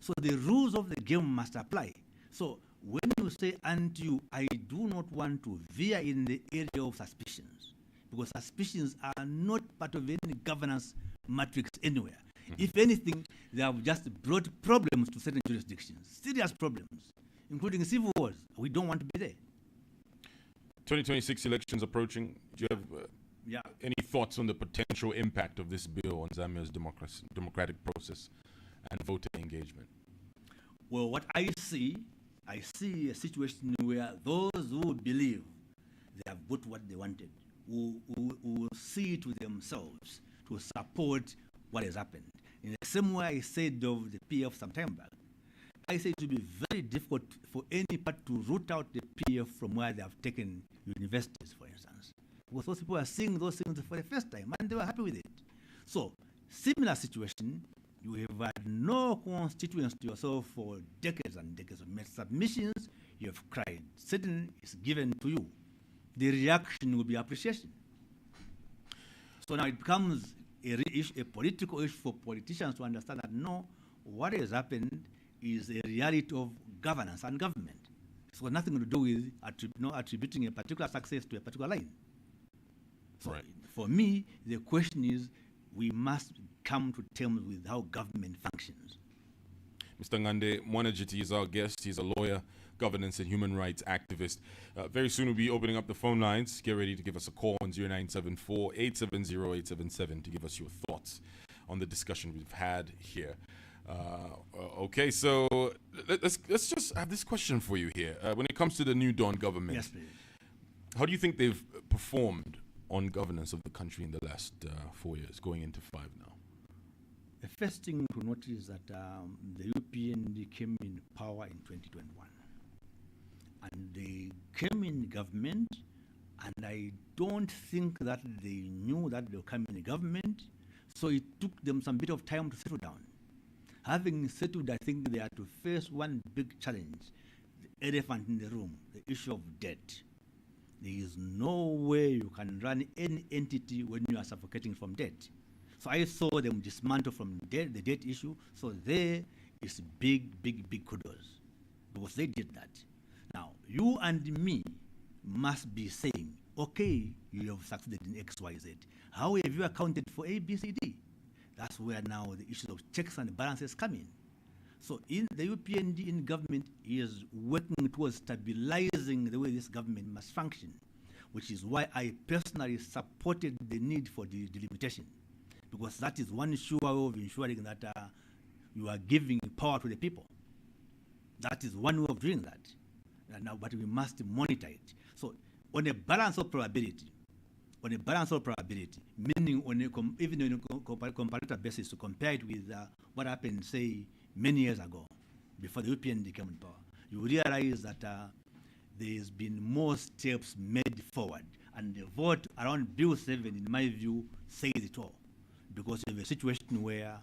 So the rules of the game must apply. So when you say unto, I do not want to veer in the area of suspicions, because suspicions are not part of any governance matrix anywhere. If anything, they have just brought problems to certain jurisdictions, serious problems, including civil wars. We don't want to be there. 2026 elections approaching. Do you have any thoughts on the potential impact of this bill on Zambia's democratic process and voter engagement? Well, what I see a situation where those who believe they have got what they wanted will see to themselves to support what has happened. In the same way I said of the PF some time back, I say it will be very difficult for any part to root out the PF from where they have taken universities, for instance. Because those people are seeing those things for the first time and they were happy with it. So, similar situation, you have had no constituents to yourself for decades and decades. Of made submissions, you have cried. Certain is given to you. The reaction will be appreciation. So now it becomes a political issue for politicians to understand that no, what has happened is a reality of governance and government. It's got nothing to do with attributing a particular success to a particular line. So for me, the question is, we must come to terms with how government functions. Mr. Ngande, Mwananjiti is our guest. He's a lawyer, governance and human rights activist. Very soon we'll be opening up the phone lines. Get ready to give us a call on 0974-870-877 to give us your thoughts on the discussion we've had here. Okay, so let's just have this question for you here. When it comes to the New Dawn government, Yes, please. how do you think they've performed on governance of the country in the last 4 years, going into 5 now? The first thing to notice is that the UPND came in power in 2021. And they came in government, and I don't think that they knew that they were coming in government, so it took them some bit of time to settle down. Having settled, I think they had to face one big challenge, the elephant in the room, the issue of debt. There is no way you can run any entity when you are suffocating from debt. So I saw them dismantle from the debt issue. So there is big kudos, because they did that. Now, you and me must be saying, okay, you have succeeded in X, Y, Z. How have you accounted for A, B, C, D? That's where now the issues of checks and balances come in. So in the UPND in government is working towards stabilizing the way this government must function, which is why I personally supported the need for the delimitation, because that is one sure way of ensuring that you are giving power to the people. That is one way of doing that. Now, but we must monitor it. So on a balance of probability, meaning on even on a comparative basis, to compare it with what happened, say, many years ago, before the UPND came in power, you realize that there's been more steps made forward. And the vote around Bill 7, in my view, says it all. Because you have a situation where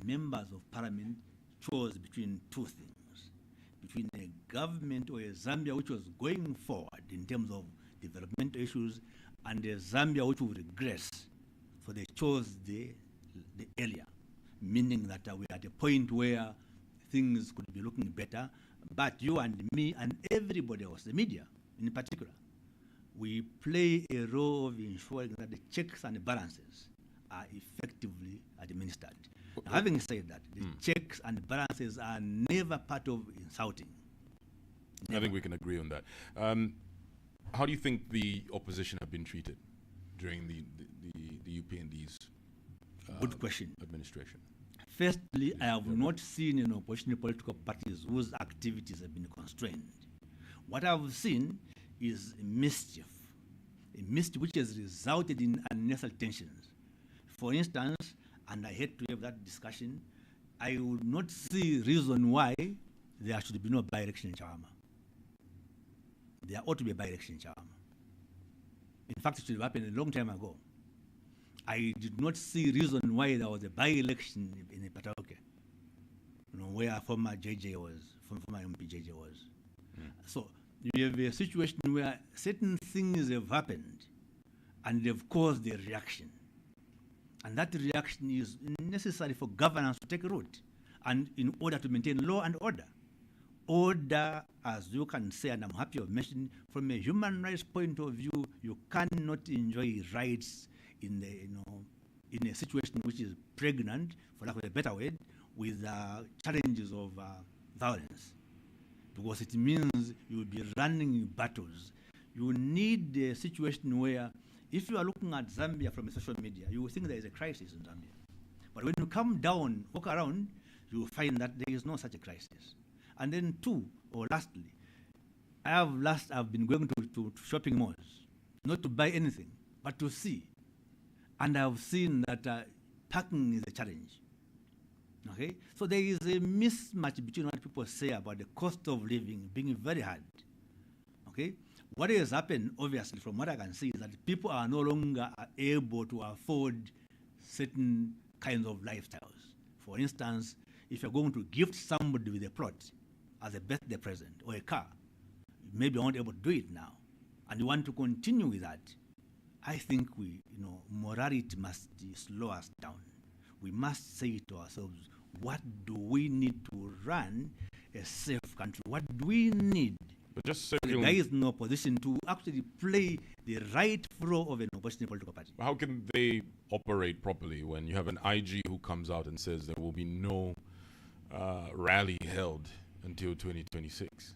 members of parliament chose between two things, between a government or a Zambia which was going forward in terms of developmental issues and a Zambia which would regress. So they chose the earlier, meaning that we're at a point where things could be looking better, but you and me and everybody else, the media in particular, we play a role of ensuring that the checks and balances are effectively administered. Now, having said that, the checks and balances are never part of insulting. Never. I think we can agree on that. How do you think the opposition have been treated during the UPND's good question administration? Firstly, I have not seen opposition political parties whose activities have been constrained. What I have seen is a mischief which has resulted in unnecessary tensions. For instance, and I hate to have that discussion, I would not see reason why there should be no by-election in Chawama. There ought to be a by-election in Chawama. In fact, it should have happened a long time ago. I did not see reason why there was a by-election in Patauke, where former JJ was, former MP JJ was. So you have a situation where certain things have happened and they've caused a reaction. And that reaction is necessary for governance to take root and in order to maintain law and order. Order, as you can say, and I'm happy of mentioning, from a human rights point of view, you cannot enjoy rights in a situation which is pregnant, for lack of a better word, with challenges of violence. Because it means you will be running battles. You need a situation where, if you are looking at Zambia from a social media, you will think there is a crisis in Zambia. But when you come down, walk around, you will find that there is no such a crisis. And then lastly, I've been going to shopping malls, not to buy anything, but to see. And I've seen that parking is a challenge. Okay? So there is a mismatch between what people say about the cost of living being very hard. Okay? What has happened, obviously, from what I can see, is that people are no longer able to afford certain kinds of lifestyles. For instance, if you're going to gift somebody with a plot as a birthday present or a car, maybe you aren't able to do it now, and you want to continue with that, I think morality must slow us down. We must say to ourselves, what do we need to run a safe country? What do we need? But just there is no position to actually play the right role of an opposition political party. How can they operate properly when you have an IG who comes out and says there will be no rally held until 2026?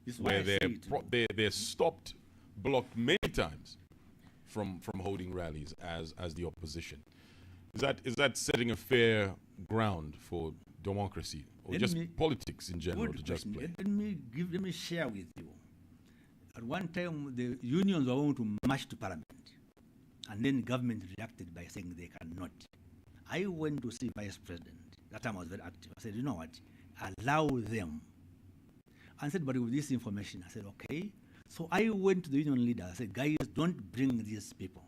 This is why Where I say it, they're stopped, blocked many times from holding rallies as the opposition. Is that setting a fair ground for democracy or Let just me- politics in general Good to just question. play? Let me share with you. At one time, the unions were going to march to parliament, and then government reacted by saying they cannot. I went to see vice president. That time I was very active. I said, you know what? Allow them. And said, but with this information, I said, okay. So I went to the union leader. I said, guys, don't bring these people.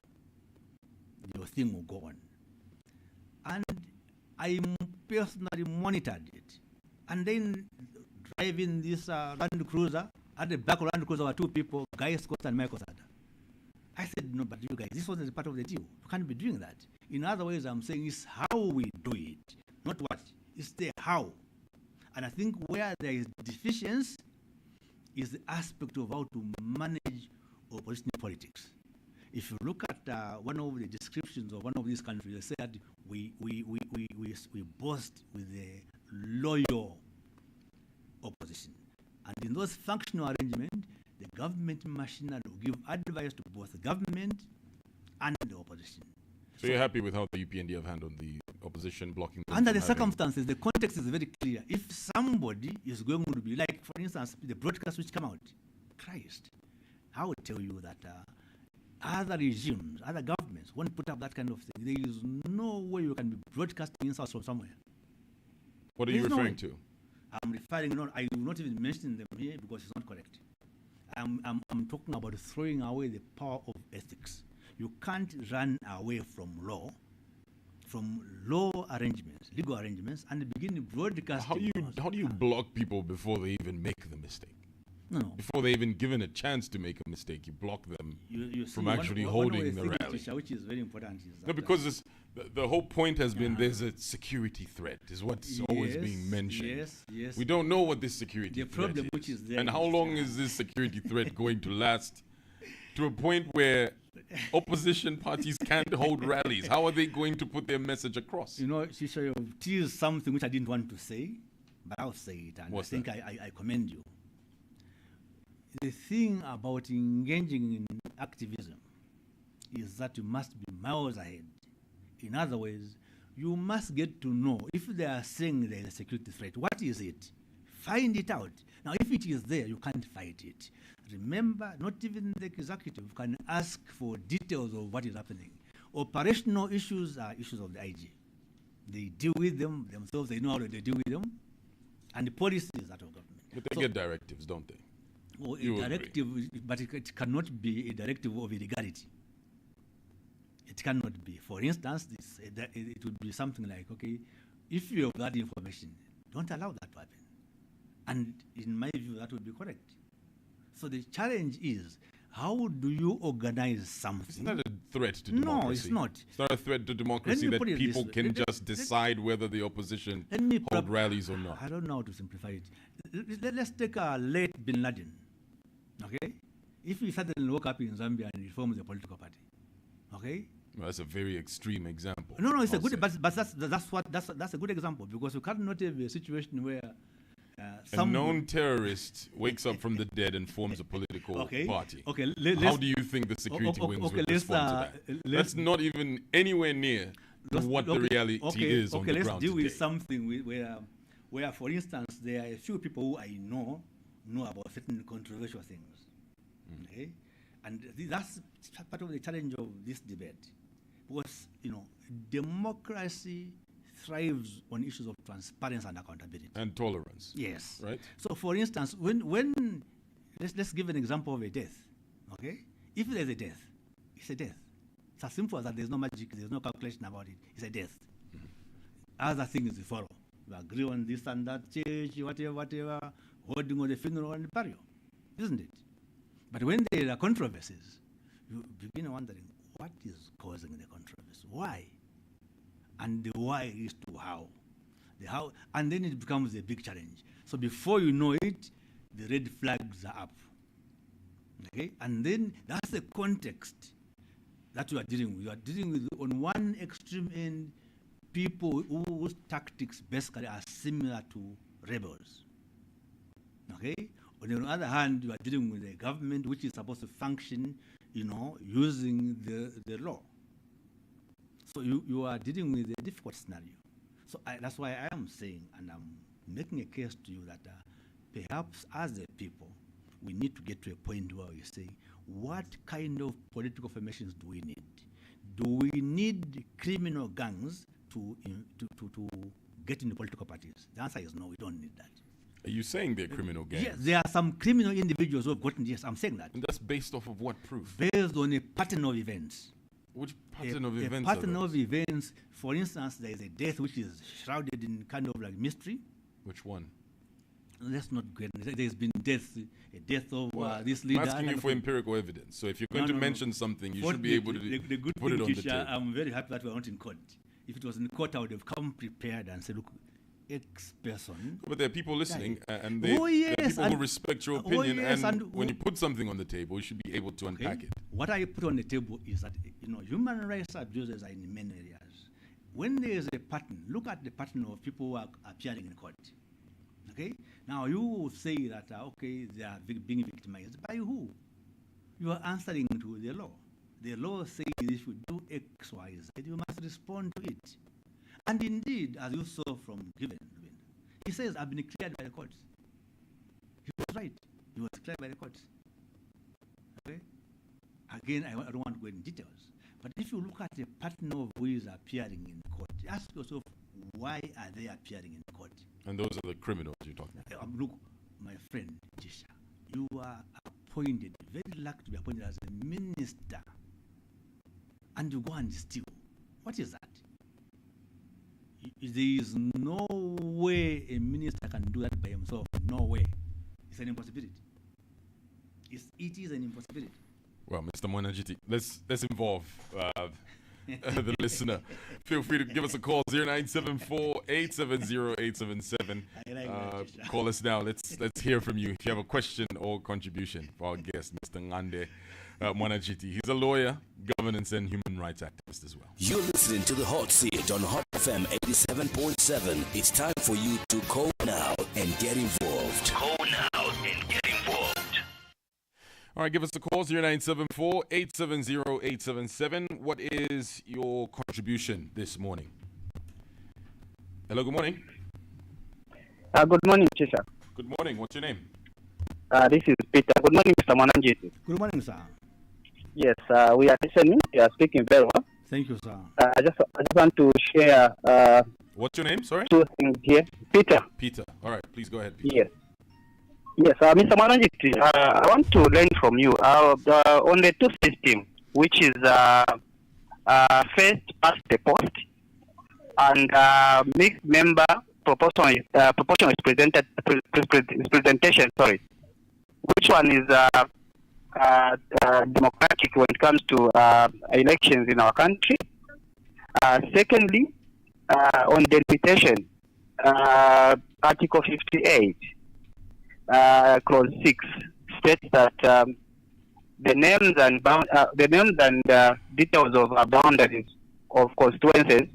Your thing will go on. And I personally monitored it. And then driving this Land Cruiser, at the back of Land Cruiser were two people, Guy Scott and Michael Sada. I said, no, but you guys, this wasn't part of the deal. You can't be doing that. In other words, I'm saying it's how we do it, not what. It's the how. And I think where there is deficiency is the aspect of how to manage opposition politics. If you look at one of the descriptions of one of these countries, they said we boast with a loyal opposition. And in those functional arrangements, the government machinery will give advice to both the government and the opposition. So you're happy with how the UPND have handled the opposition blocking them Under from the having- circumstances, the context is very clear. If somebody is going to be like, for instance, the broadcasts which come out, Christ, I would tell you that other regimes, other governments won't put up that kind of thing. There is no way you can be broadcasting insults from somewhere. What are you There's no referring way. to? I'm referring, I will not even mention them here because it's not correct. I'm talking about throwing away the power of ethics. You can't run away from law arrangements, legal arrangements, and begin broadcasting. How do you block people before they even make the mistake? No. Before they even given a chance to make a mistake, you block them. You see, From one- actually one holding of the things, rally. Tisha, which is very important, is that, No, because the whole point has been Yeah. there's a security threat, is what's always being mentioned. Yes. We don't know what this security The threat problem is. which is there And how is, long is this security threat going to last to a point where opposition parties can't hold rallies? How are they going to put their message across? You know, Shisha, you've teased something which I didn't want to say, but I'll say it, and What's I think I commend you. The thing about engaging in activism is that you must be miles ahead. In other words, you must get to know if they are saying there is a security threat, what is it? Find it out. Now, if it is there, you can't fight it. Remember, not even the executive can ask for details of what is happening. Operational issues are issues of the IG. They deal with them themselves, they know how to deal with them, and the policy is that of government. But they get directives, don't they? Or You a agree. directive, but it cannot be a directive of illegality. It cannot be. For instance, it would be something like, okay, if you have that information, don't allow that to happen. And in my view, that would be correct. So the challenge is, how do you organize something? It's not a threat to No, democracy. it's not. It's not a threat to democracy me that put it this people way. can Let- just decide whether the opposition Let me hold prob- rallies or not. I don't know how to simplify it. Let's take late Bin Laden. Okay? If he suddenly woke up in Zambia and he forms a political party, okay? Well, that's a very extreme example. No, it's a I'll good, say. but that's a good example because you cannot have a situation where A known terrorist wakes up from the dead and forms a political Okay. party. Okay. How do you think the security wings would let's, respond to that? let's- That's not even anywhere near to what the reality is on the let's ground deal today. with something where, for instance, there are a few people who I know about certain controversial things. Okay, and that's part of the challenge of this debate, because democracy thrives on issues of transparency and accountability. And tolerance. Yes. Right? So, for instance, when let's give an example of a death. Okay, if there's a death, it's a death. It's as simple as that. There's no magic. There's no calculation about it. It's a death. Other things follow. You agree on this and that, church, whatever, holding on the funeral and the burial, isn't it? But when there are controversies, you begin wondering what is causing the controversy. Why? And the why is to how. The how, and then it becomes a big challenge. So before you know it, the red flags are up. Okay? And then that's the context that you are dealing with. You are dealing with, on one extreme end, people whose tactics basically are similar to rebels. Okay? On the other hand, you are dealing with a government which is supposed to function, using the law. So you are dealing with a difficult scenario. So that's why I am saying, and I'm making a case to you that perhaps as a people, we need to get to a point where we say, what kind of political formations do we need? Do we need criminal gangs to get into political parties? The answer is no, we don't need that. Are you saying they're criminal gangs? Yes, there are some criminal individuals who have gotten, yes, I'm saying that. And that's based off of what proof? Based on a pattern of events. Which pattern of events? A pattern of events. For instance, there is a death which is shrouded in kind of like mystery. Which one? Let's not get. There's been a death of this leader. I'm asking you for empirical evidence. So if you're going to mention something, you should be able to the good put it on the table. I'm very happy that we're not in court. If it was in court, I would have come prepared and said, look, X person. But there are people listening, and there are people who respect your opinion. And when you put something on the table, you should be able to unpack it. What I put on the table is that human rights abuses are in many areas. When there is a pattern, look at the pattern of people who are appearing in court. Okay. Now you say that they are being victimized by who? You are answering to the law. The law says if you do X, Y, Z, you must respond to it. And indeed, as you saw from Given, he says, I've been cleared by the courts. He was right. He was cleared by the courts. Okay? Again, I don't want to go in details. But if you look at the pattern of who is appearing in court, ask yourself, why are they appearing in court? And those are the criminals you're talking about. Look, my friend Jisha, you are appointed, very lucky to be appointed as a minister. And you go and steal. What is that? There is no way a minister can do that by himself. No way. It's an impossibility. It is an impossibility. Well, Mr. Mwananjiti, let's involve the listener. Feel free to give us a call, 0974-870-877. Call us now. Let's hear from you if you have a question or contribution for our guest, Mr. Ngande Mwananjiti. He's a lawyer, governance and human rights activist as well. You're listening to the Hot Seat on Hot FM 87.7. It's time for you to call now and get involved. Call now and get involved. All right, give us a call, 0974-870-877. What is your contribution this morning? Hello, good morning. Good morning, Chisha. Good morning. What's your name? This is Peter. Good morning, Mr. Mwananjiti. Good morning, sir. Yes, we are listening. You are speaking very well. Thank you, sir. I just want to share What's your name? Sorry? two things here. Peter. Peter. All right, please go ahead, Peter. Yes. Yes, Mr. Mwananjiti, I want to learn from you on the two system, which is first past the post and mixed member proportional presentation. Sorry, which one is democratic when it comes to elections in our country? Secondly, on delimitation, Article 58. Clause 6 states that the names and details of boundaries of constituencies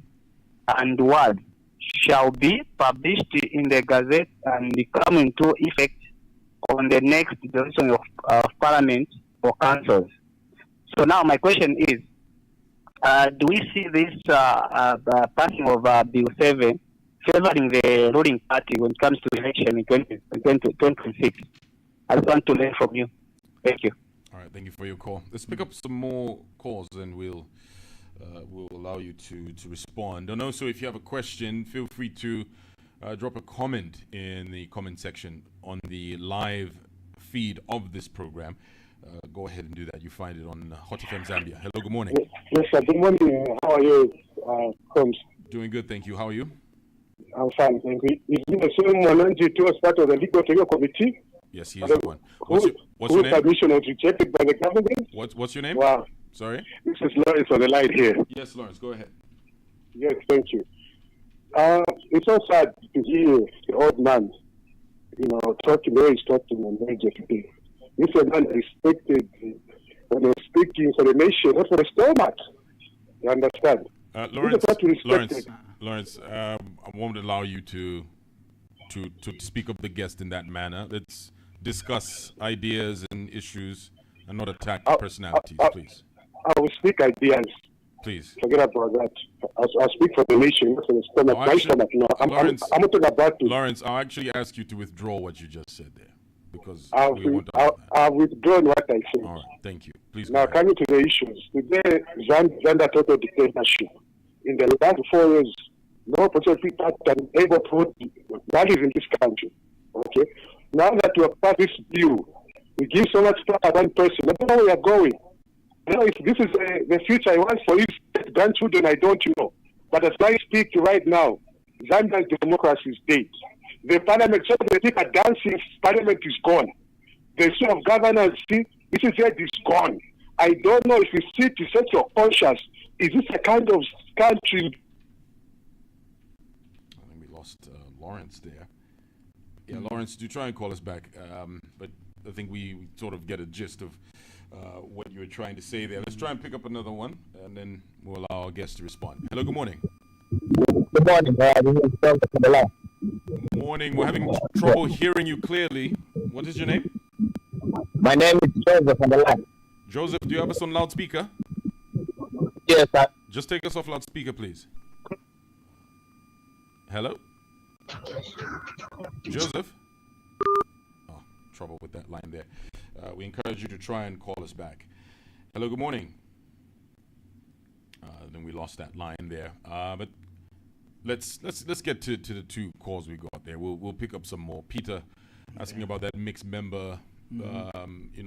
and wards shall be published in the Gazette and come into effect on the next session of Parliament or councils. So now my question is, do we see this passing of Bill 7 favoring the ruling party when it comes to election in 2026? I just want to learn from you. Thank you. All right, thank you for your call. Let's pick up some more calls and we'll allow you to respond. And also, if you have a question, feel free to drop a comment in the comment section on the live feed of this program. Go ahead and do that. You find it on Hot FM Zambia. Hello, good morning. Yes, sir. Good morning. How are you, Combs? Doing good, thank you. How are you? I'm fine, thank you. Is the same Mwananjiti was part of the legal technical committee? Yes, he is the one. What's your name? Submission was rejected by the government? What's your name? Wow. Sorry? This is Lawrence on the line here. Yes, Lawrence, go ahead. Yes, thank you. It's so sad to hear the old man, talking the way he's talking on yesterday. This is man respected when you're speaking for the nation, not for the stomach. You understand? Lawrence, I won't allow you to speak of the guest in that manner. Let's discuss ideas and issues and not attack personalities, please. I will speak ideas. Please. Forget about that. I'll speak for the nation, not for the stomach. My stomach, no. I'm not talking about it. Lawrence, I'll actually ask you to withdraw what you just said there. Because I've withdrawn what I said. All right, thank you. Please. Now, coming to the issues. Today, Zambia total dictatorship. In the last 4 years, no political party can able to vote values in this country. Okay? Now that we have passed this bill, we give so much power to one person. I don't know where we are going. You know, if this is the future I want for his grandchildren, I don't know. But as I speak right now, Zambia's democracy is dead. The parliament, so the people are dancing, parliament is gone. The issue of governance, this is gone. I don't know if you sit to set your conscience. Is this a kind of country? I think we lost Lawrence there. Yeah, Lawrence, do try and call us back. But I think we sort of get a gist of what you were trying to say there. Let's try and pick up another one, and then we'll allow our guest to respond. Hello, good morning. Good morning. Morning. We're having trouble hearing you clearly. What is your name? My name is Joseph on the line. Joseph, do you have us on loudspeaker? Yes, sir. Just take us off loudspeaker, please. Hello? Joseph? Oh, trouble with that line there. We encourage you to try and call us back. Hello, good morning. Then we lost that line there. But let's get to the two calls we got there. We'll pick up some more. Peter asking about that mixed member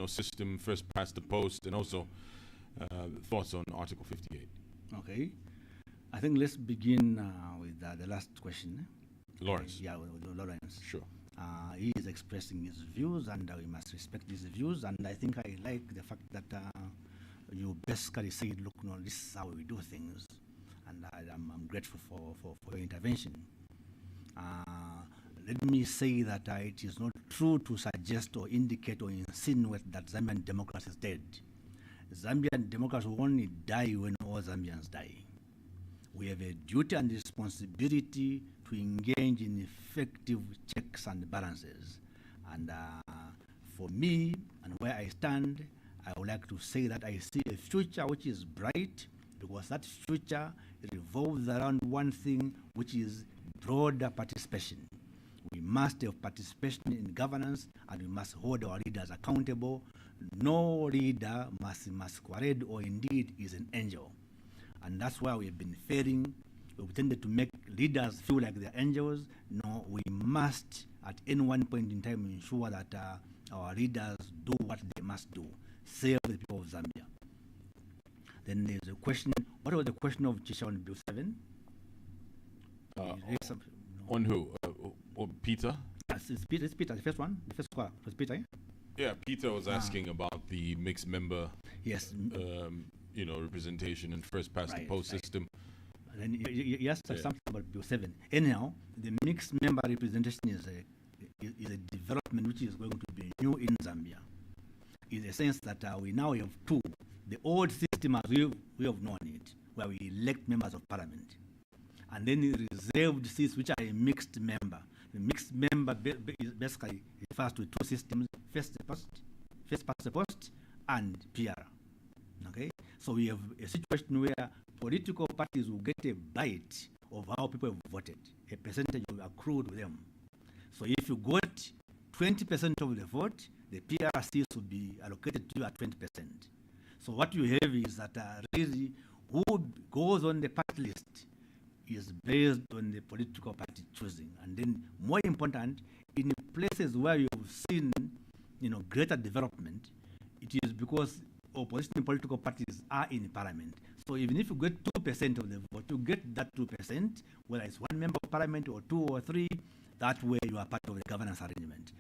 system, first past the post, and also thoughts on Article 58. Okay. I think let's begin with the last question. Lawrence. Yeah, with Lawrence. Sure. He is expressing his views, and we must respect his views. And I think I like the fact that you basically said, look, no, this is how we do things. And I'm grateful for your intervention. Let me say that it is not true to suggest or indicate or insinuate that Zambian democracy is dead. Zambian democracy will only die when all Zambians die. We have a duty and responsibility to engage in effective checks and balances. And for me, and where I stand, I would like to say that I see a future which is bright, because that future revolves around one thing, which is broader participation. We must have participation in governance, and we must hold our leaders accountable. No leader must masquerade or indeed is an angel. And that's why we've been failing. We've tended to make leaders feel like they're angels. No, we must, at any one point in time, ensure that our leaders do what they must do. Save the people of Zambia. Then there's a question. What was the question of Chisha on Bill 7? On who? Peter? It's Peter, the first one. The first call was Peter. Yeah, Peter was asking about the mixed member. Yes. Representation and first past the post system. And then you asked something about Bill 7. Anyhow, the mixed member representation is a development which is going to be new in Zambia. In the sense that we now have two. The old system as we have known it, where we elect members of parliament. And then the reserved seats, which are a mixed member. The mixed member basically refers to two systems, first past the post, and PR. Okay? So we have a situation where political parties will get a bite of how people have voted. A percentage will accrue to them. So if you got 20% of the vote, the PR seats will be allocated to you at 20%. So what you have is that really who goes on the party list is based on the political party choosing. And then more important, in places where you've seen greater development, it is because opposition political parties are in parliament. So even if you get 2% of the vote, you get that 2%, whether it's one member of parliament or two or three, that way you are part of the governance arrangement.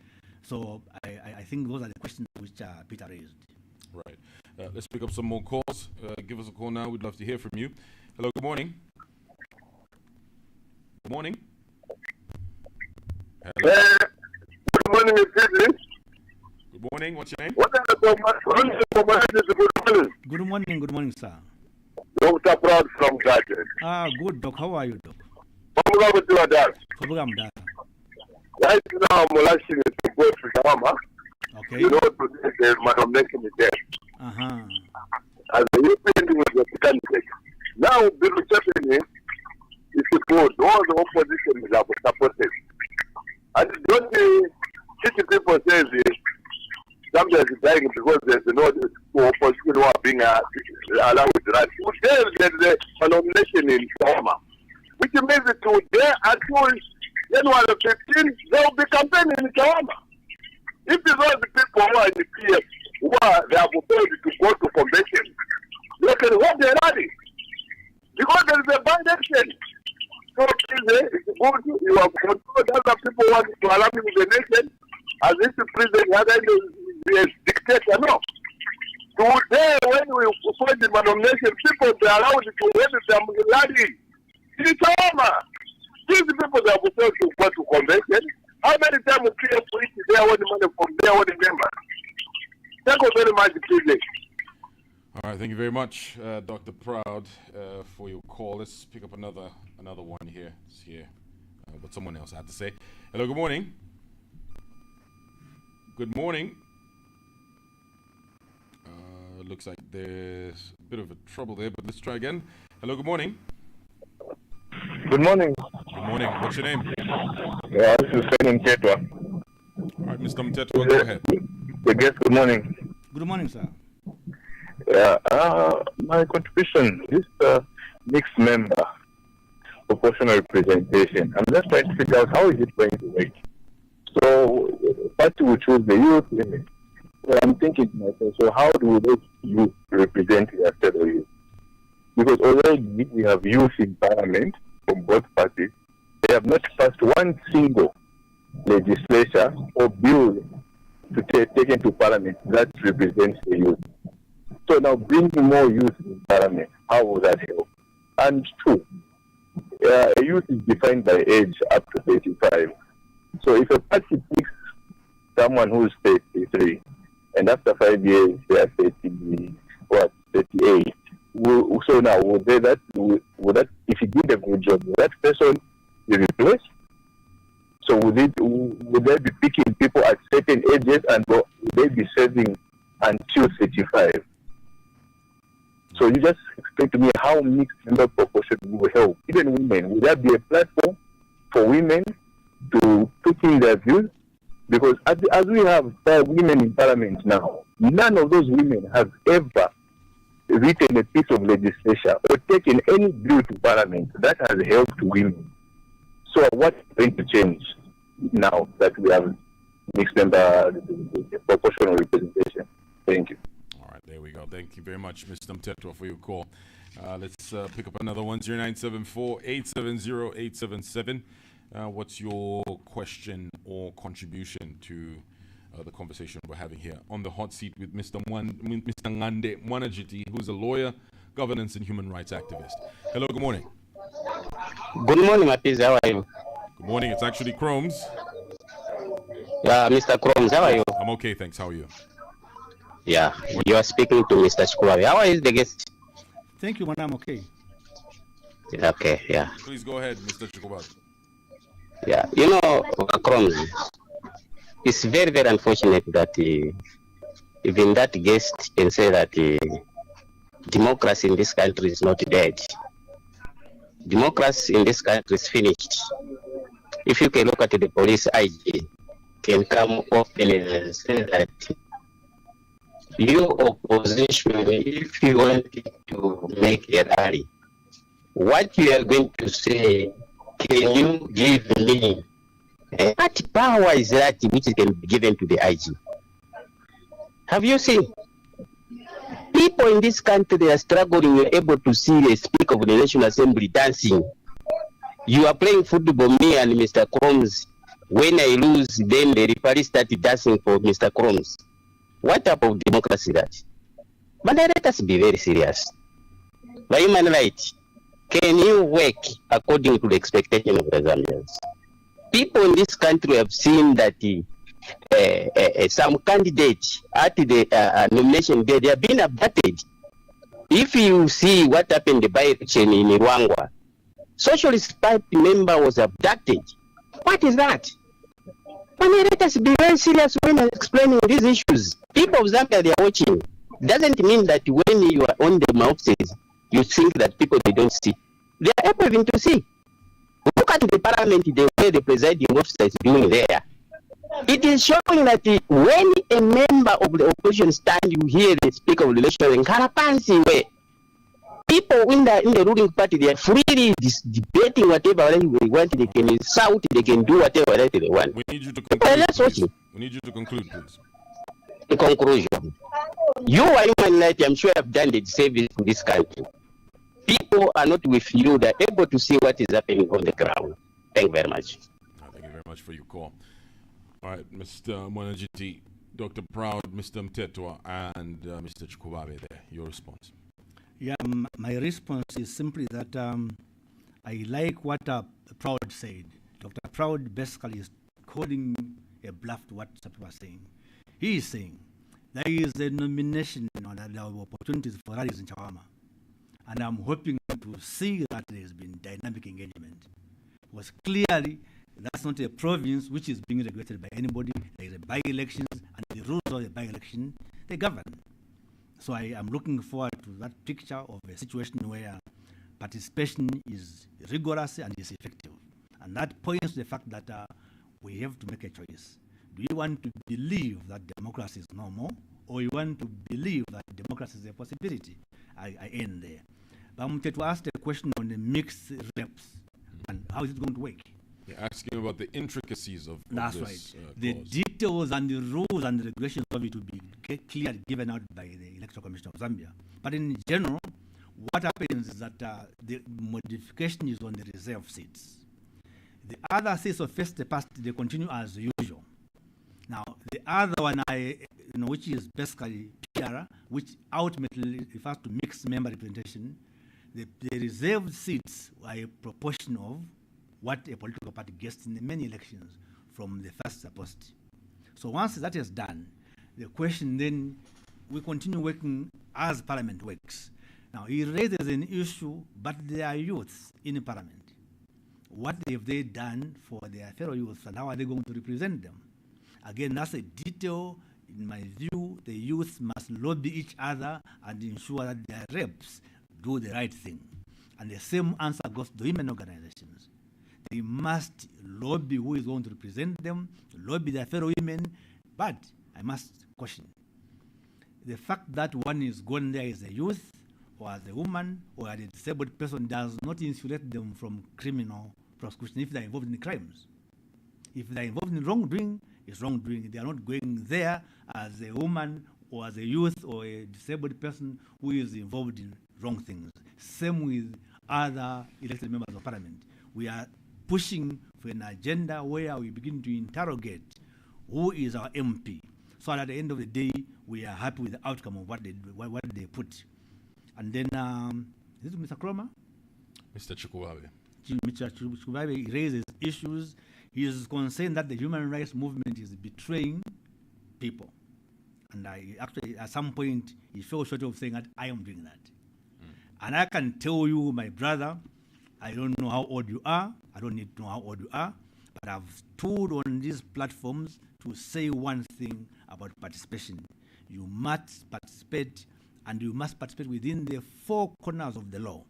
So I think those are the questions which Peter raised. Right. Let's pick up some more calls. Give us a call now. We'd love to hear from you. Hello, good morning. Good morning. Hello. Good morning, Mr. Good morning. What's your name? What are the Good morning, sir. Dr. Proud from Ngande. Good, Doc. How are you, Doc? Right now, Molashi is to go to Shawama. Okay. You know, today the nomination is there. As the European was the candidate. Now, the reception is to go. All the opposition is supported. And the only city people say is somebody is dying because there's no opposition who are being allowed to run. Today, there's a nomination in Shawama, which means that today until January 15, they will be campaigning in Shawama. If these are the people who are in the PF, they are prepared to go to convention, they can hold their rally. Because there is a bad action. So it's good, you have controlled other people want to allow in the nation, as if the president had a dictator. No. Today, when we find the nomination, people be allowed to win them rally. It's Shawama. These people that are prepared to go to convention. How many times we clear police there on the money from there on the members? Thank you very much, please. All right, thank you very much, Dr. Proud, for your call. Let's pick up another one here. Let's hear what someone else had to say. Hello, good morning. Good morning. Looks like there's a bit of a trouble there, but let's try again. Hello, good morning. Good morning. Good morning. What's your name? Yeah, this is Feni Mtetwa. All right, Mr. Mtetwa, go ahead. Yes, good morning. Good morning, sir. Yeah, my contribution is mixed member proportional representation. I'm just trying to figure out how is it going to work. So, party will choose the youth limit. So I'm thinking to myself, so how do those youth represent the fellow youth? Because already we have youth in parliament from both parties. They have not passed one single legislation or bill to take into parliament that represents the youth. So now bringing more youth in parliament, how will that help? And two, youth is defined by age up to 35. So if a party picks someone who is 33, and after 5 years they are 38, so now would that if he did a good job, would that person be replaced? So would they be picking people at certain ages, and would they be serving until 35? So you just explain to me how mixed member proportion will help. Even women, would there be a platform for women to put in their views? Because as we have women in parliament now, none of those women have ever written a piece of legislation or taken any bill to parliament that has helped women. So what's going to change now that we have mixed member proportional representation? Thank you. All right, there we go. Thank you very much, Mr. Mtetwa, for your call. Let's pick up another one, 0974-870-877. What's your question or contribution to the conversation we're having here on the hot seat with Mr. Ngande Mwananjiti, who's a lawyer, governance and human rights activist. Hello, good morning. Good morning, Matiz. How are you? Good morning. It's actually Chromes. Yeah, Mr. Chromes, how are you? I'm okay, thanks. How are you? Yeah, you are speaking to Mr. Chikwabi. How is the guest? Thank you, madam. Okay. Okay, yeah. Please go ahead, Mr. Chikwabi. Yeah, you know, Chromes, it's very, very unfortunate that even that guest can say that democracy in this country is not dead. Democracy in this country is finished. If you can look at the police IG, can come open and say that you opposition, if you want to make a rally, what you are going to say, can you give me? What power is that which can be given to the IG? Have you seen? People in this country, they are struggling. You're able to see the Speaker of the National Assembly dancing. You are playing football, me and Mr. Chromes. When I lose, then the referee started dancing for Mr. Chromes. What type of democracy that? But let us be very serious. By human rights, can you work according to the expectation of the Zambians? People in this country have seen that some candidates at the nomination day, they have been abducted. If you see what happened by election in Rwanda, Socialist Party member was abducted. What is that? Let us be very serious when explaining these issues. People of Zambia, they are watching. Doesn't mean that when you are on the mouths, you think that people, they don't see. They are able even to see. Look at the parliament, the way the presiding officer is doing there. It is showing that when a member of the opposition stand, you hear the speaker of the election in Karapansi way. People in the ruling party, they are freely debating whatever they want. They can shout, they can do whatever they want. We need you to conclude, please. We need you to conclude, please. In conclusion, you are human rights, I'm sure have done the service to this country. People are not with you, they're able to see what is happening on the ground. Thank you very much. Thank you very much for your call. All right, Mr. Mwananjiti, Dr. Proud, Mr. Mtetwa, and Mr. Chikubabe there. Your response. Yeah, my response is simply that I like what Proud said. Dr. Proud basically is calling a bluff to what some people are saying. He is saying there is a nomination or there are opportunities for rallies in Chawama. And I'm hoping to see that there has been dynamic engagement. Because clearly, that's not a province which is being regulated by anybody. There is a by-elections, and the rules of the by-election, they govern. So I am looking forward to that picture of a situation where participation is rigorous and is effective. And that points to the fact that we have to make a choice. Do you want to believe that democracy is normal, or you want to believe that democracy is a possibility? I end there. But I'm going to ask a question on the mixed reps and how is it going to work? You're asking about the intricacies of That's this, right. The details and the rules and the regulations of it will be clearly given out by the Electoral Commission of Zambia. But in general, what happens is that the modification is on the reserve seats. The other seats of first past, they continue as usual. Now, the other one, which is basically PR, which ultimately refers to mixed member representation, the reserved seats are a proportion of what a political party gets in the many elections from the first post. So once that is done, the question then, we continue working as Parliament works. Now, he raises an issue, but there are youths in the Parliament. What have they done for their fellow youths, and how are they going to represent them? Again, that's a detail. In my view, the youth must lobby each other and ensure that their reps do the right thing. And the same answer goes to women organizations. They must lobby who is going to represent them, lobby their fellow women. But I must caution, the fact that one is gone there as a youth, or as a woman, or as a disabled person does not insulate them from criminal prosecution if they are involved in crimes. If they are involved in wrongdoing, it's wrongdoing. They are not going there as a woman or as a youth or a disabled person who is involved in wrong things. Same with other elected members of Parliament. We are pushing for an agenda where we begin to interrogate who is our MP, so that at the end of the day, we are happy with the outcome of what they put. And then, is it Mr. Kroma? Mr. Chikubabe. Mr. Chikubabe raises issues. He is concerned that the human rights movement is betraying people. And I actually, at some point, he fell short of saying that I am doing that. And I can tell you, my brother, I don't know how old you are. I don't need to know how old you are. But I've stood on these platforms to say one thing about participation. You must participate, and you must participate within the four corners of the law.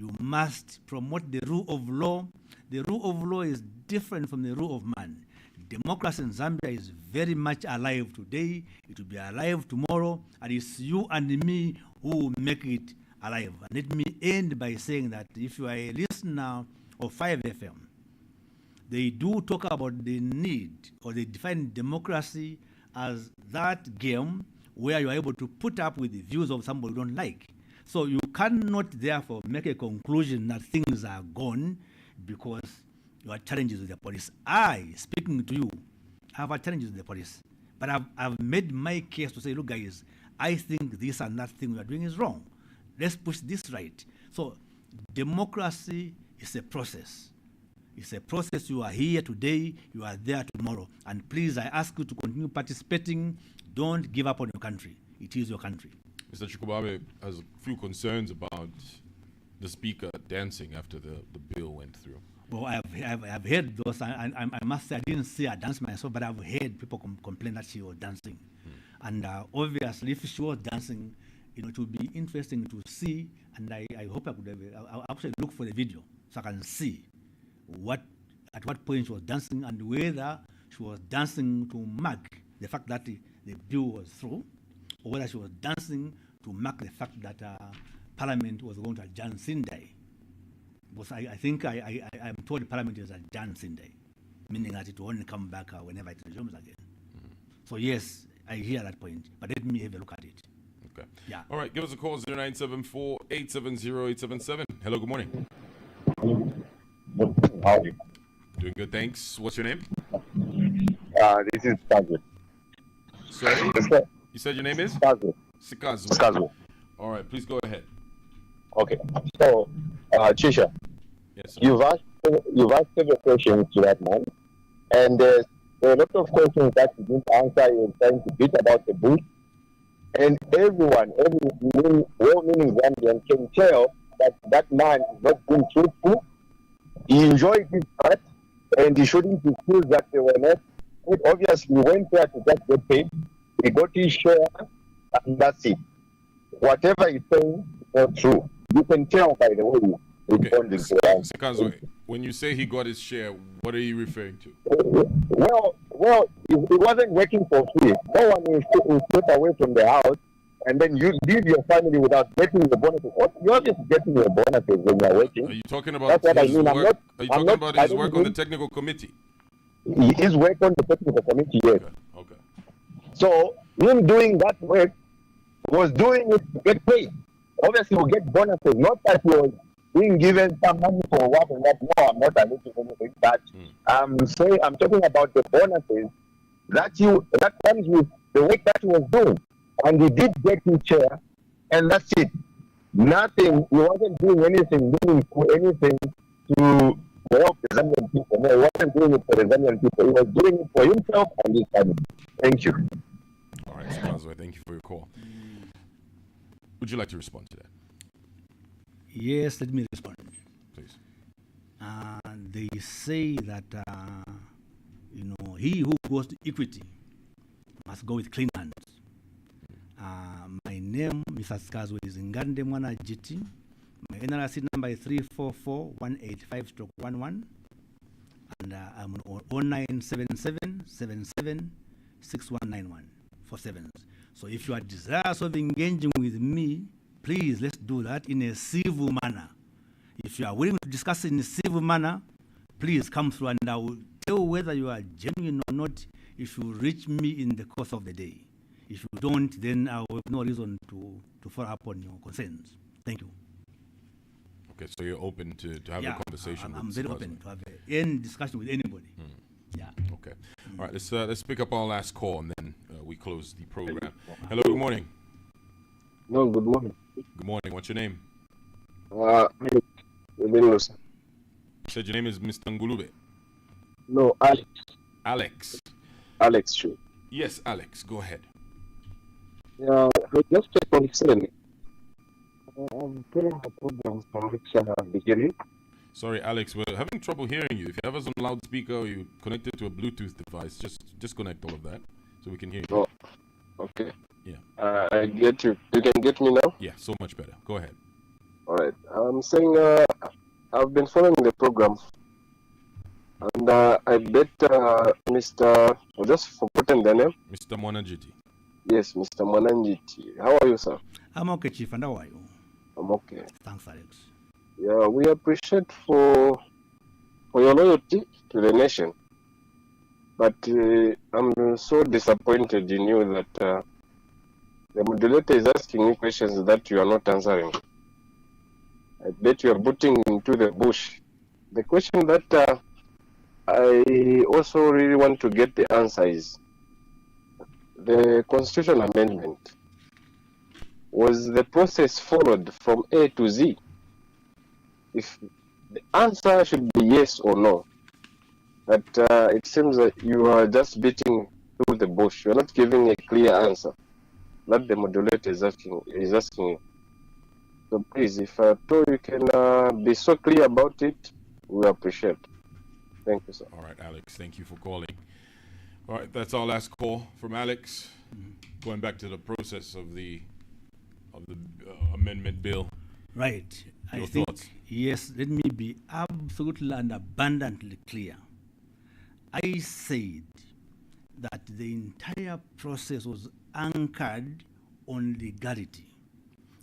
You must promote the rule of law. The rule of law is different from the rule of man. Democracy in Zambia is very much alive today. It will be alive tomorrow. And it's you and me who make it alive. And let me end by saying that if you are a listener of 5FM, they do talk about the need, or they define democracy as that game where you are able to put up with the views of somebody you don't like. So you cannot therefore make a conclusion that things are gone because you have challenges with the police. I, speaking to you, have challenges with the police. But I've made my case to say, look guys, I think this and that thing we are doing is wrong. Let's push this right. So democracy is a process. It's a process. You are here today, you are there tomorrow. And please, I ask you to continue participating. Don't give up on your country. It is your country. Mr. Chukwubabe has a few concerns about the speaker dancing after the bill went through. Well, I've heard those. I must say I didn't see her dance myself, but I've heard people complain that she was dancing. And obviously, if she was dancing, it would be interesting to see. And I hope I could I'll actually look for the video so I can see at what point she was dancing and whether she was dancing to mark the fact that the bill was through, or whether she was dancing to mark the fact that Parliament was going to adjourn Sunday. Because I think I'm told the Parliament is adjourned Sunday, meaning that it will only come back whenever it resumes again. So yes, I hear that point, but let me have a look at it. Okay. Yeah. All right, give us a call, 0974-870-877. Hello, good morning. How are you? Doing good, thanks. What's your name? This is Kazu. Sorry? You said your name is? Kazu. Sikazu. All right, please go ahead. Okay. So, Chisha, Yes, sir. you've asked several questions to that man, and there are a lot of questions that you didn't answer. You're trying to beat about the bush, and everyone, well-meaning Zambian can tell that that man is not being truthful. He enjoyed his part, and he shouldn't excuse that they were not. He obviously went there to just get paid. He got his share, and that's it. Whatever he's saying is not true. You can tell by the way he's responding to that. Sikazu, when you say he got his share, what are you referring to? Well, it wasn't working for free. No one will step away from the house and then you leave your family without getting your bonuses. You're just getting your bonuses when you're working. Are you talking about That's what I his mean. work? Are you talking about his work on the technical committee? His work on the technical committee, yes. Okay. So him doing that work was doing it to get paid. Obviously, we'll get bonuses. Not that he was being given some money for what and that. No, I'm not alleging anything. But I'm talking about the bonuses that comes with the work that he was doing, and he did get his share, and that's it. Nothing. He wasn't doing anything meaningful, anything to help the Zambian people. No, he wasn't doing it for the Zambian people. He was doing it for himself and his family. Thank you. All right, Sikazu, thank you for your call. Would you like to respond to that? Yes, let me respond. Please. They say that he who goes to equity must go with clean hands. My name, Mr. Skazwe, is Ngande Mwananjiti. My NRC number is 344-185-11, and I'm on 0977-77-6191 for sevens. So if you are desirous of engaging with me, please let's do that in a civil manner. If you are willing to discuss in a civil manner, please come through and I will tell whether you are genuine or not if you reach me in the course of the day. If you don't, then I will have no reason to follow up on your concerns. Thank you. Okay, so you're open to have a conversation. I'm very open to have any discussion with anybody. Yeah. Okay. All right. Let's pick up our last call and then we close the program. Hello. Good morning. No, good morning. Good morning. What's your name? You said your name is Mr. Ngulube. No, Alex. Alex. Alex, sure. Yes, Alex. Go ahead. Yeah, just a concern. I'm feeling the problems from which I am beginning. Sorry, Alex, we're having trouble hearing you. If you have us on loudspeaker or you connected to a Bluetooth device, just disconnect all of that so we can hear you. Oh, okay. Yeah. I get you. You can get me now? Yeah, so much better. Go ahead. All right. I'm saying I've been following the program. And I bet Mr. I've just forgotten the name. Mr. Mwananjiti. Yes, Mr. Mwananjiti. How are you, sir? I'm okay, Chief. And how are you? I'm okay. Thanks, Alex. Yeah, we appreciate for your loyalty to the nation. But I'm so disappointed in you that the moderator is asking you questions that you are not answering. I bet you are putting into the bush. The question that I also really want to get the answer is the Constitution Amendment. Was the process followed from A to Z? If the answer should be yes or no, but it seems that you are just beating through the bush. You are not giving a clear answer. that the moderator is asking you. So please, if at all you can be so clear about it, we appreciate. Thank you, sir. All right, Alex, thank you for calling. All right, that's our last call from Alex. Going back to the process of the amendment bill. Right. Your I think, thoughts? yes, let me be absolutely and abundantly clear. I said that the entire process was anchored on legality.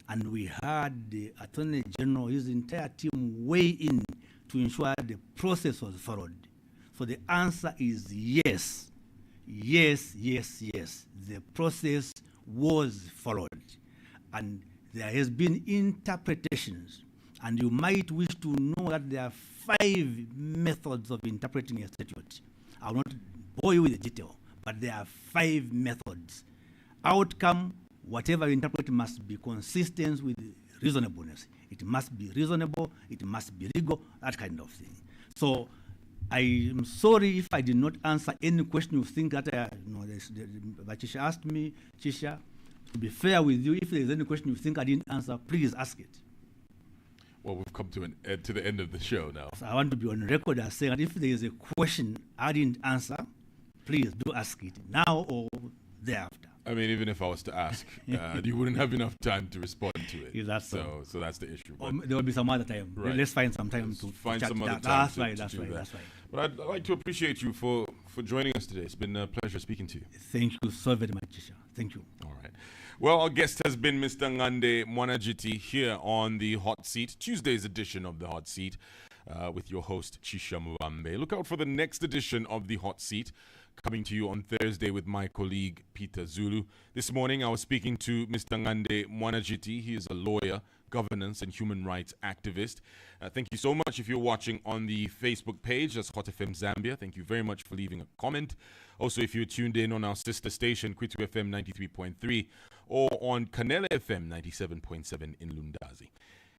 And we had the Attorney General, his entire team weigh in to ensure the process was followed. So the answer is yes. Yes, yes, yes. The process was followed. And there has been interpretations. And you might wish to know that there are 5 methods of interpreting a statute. I will not bore you with the detail, but there are 5 methods. Outcome, whatever you interpret must be consistent with reasonableness. It must be reasonable, it must be legal, that kind of thing. So I am sorry if I did not answer any question you think that but Chisha asked me. Chisha, to be fair with you, if there is any question you think I didn't answer, please ask it. Well, we've come to the end of the show now. So I want to be on record as saying that if there is a question I didn't answer, please do ask it now or thereafter. I mean, even if I was to ask, you wouldn't have enough time to respond to it. Is that so? So that's the issue. There will be some other time. Right. Let's find some time to find chat some other that. time. That's right. That's right. But I'd like to appreciate you for joining us today. It's been a pleasure speaking to you. Thank you so very much, Chisha. Thank you. All right. Well, our guest has been Mr. Ngande Mwananjiti here on the Hot Seat, Tuesday's edition of the Hot Seat, with your host Chisha Muambe. Look out for the next edition of the Hot Seat, coming to you on Thursday with my colleague Peter Zulu. This morning I was speaking to Mr. Ngande Mwananjiti. He is a lawyer, governance and human rights activist. Thank you so much if you're watching on the Facebook page. That's Hot FM Zambia. Thank you very much for leaving a comment. Also, if you're tuned in on our sister station, Kwitu FM 93.3, or on Kanele FM 97.7 in Lundazi.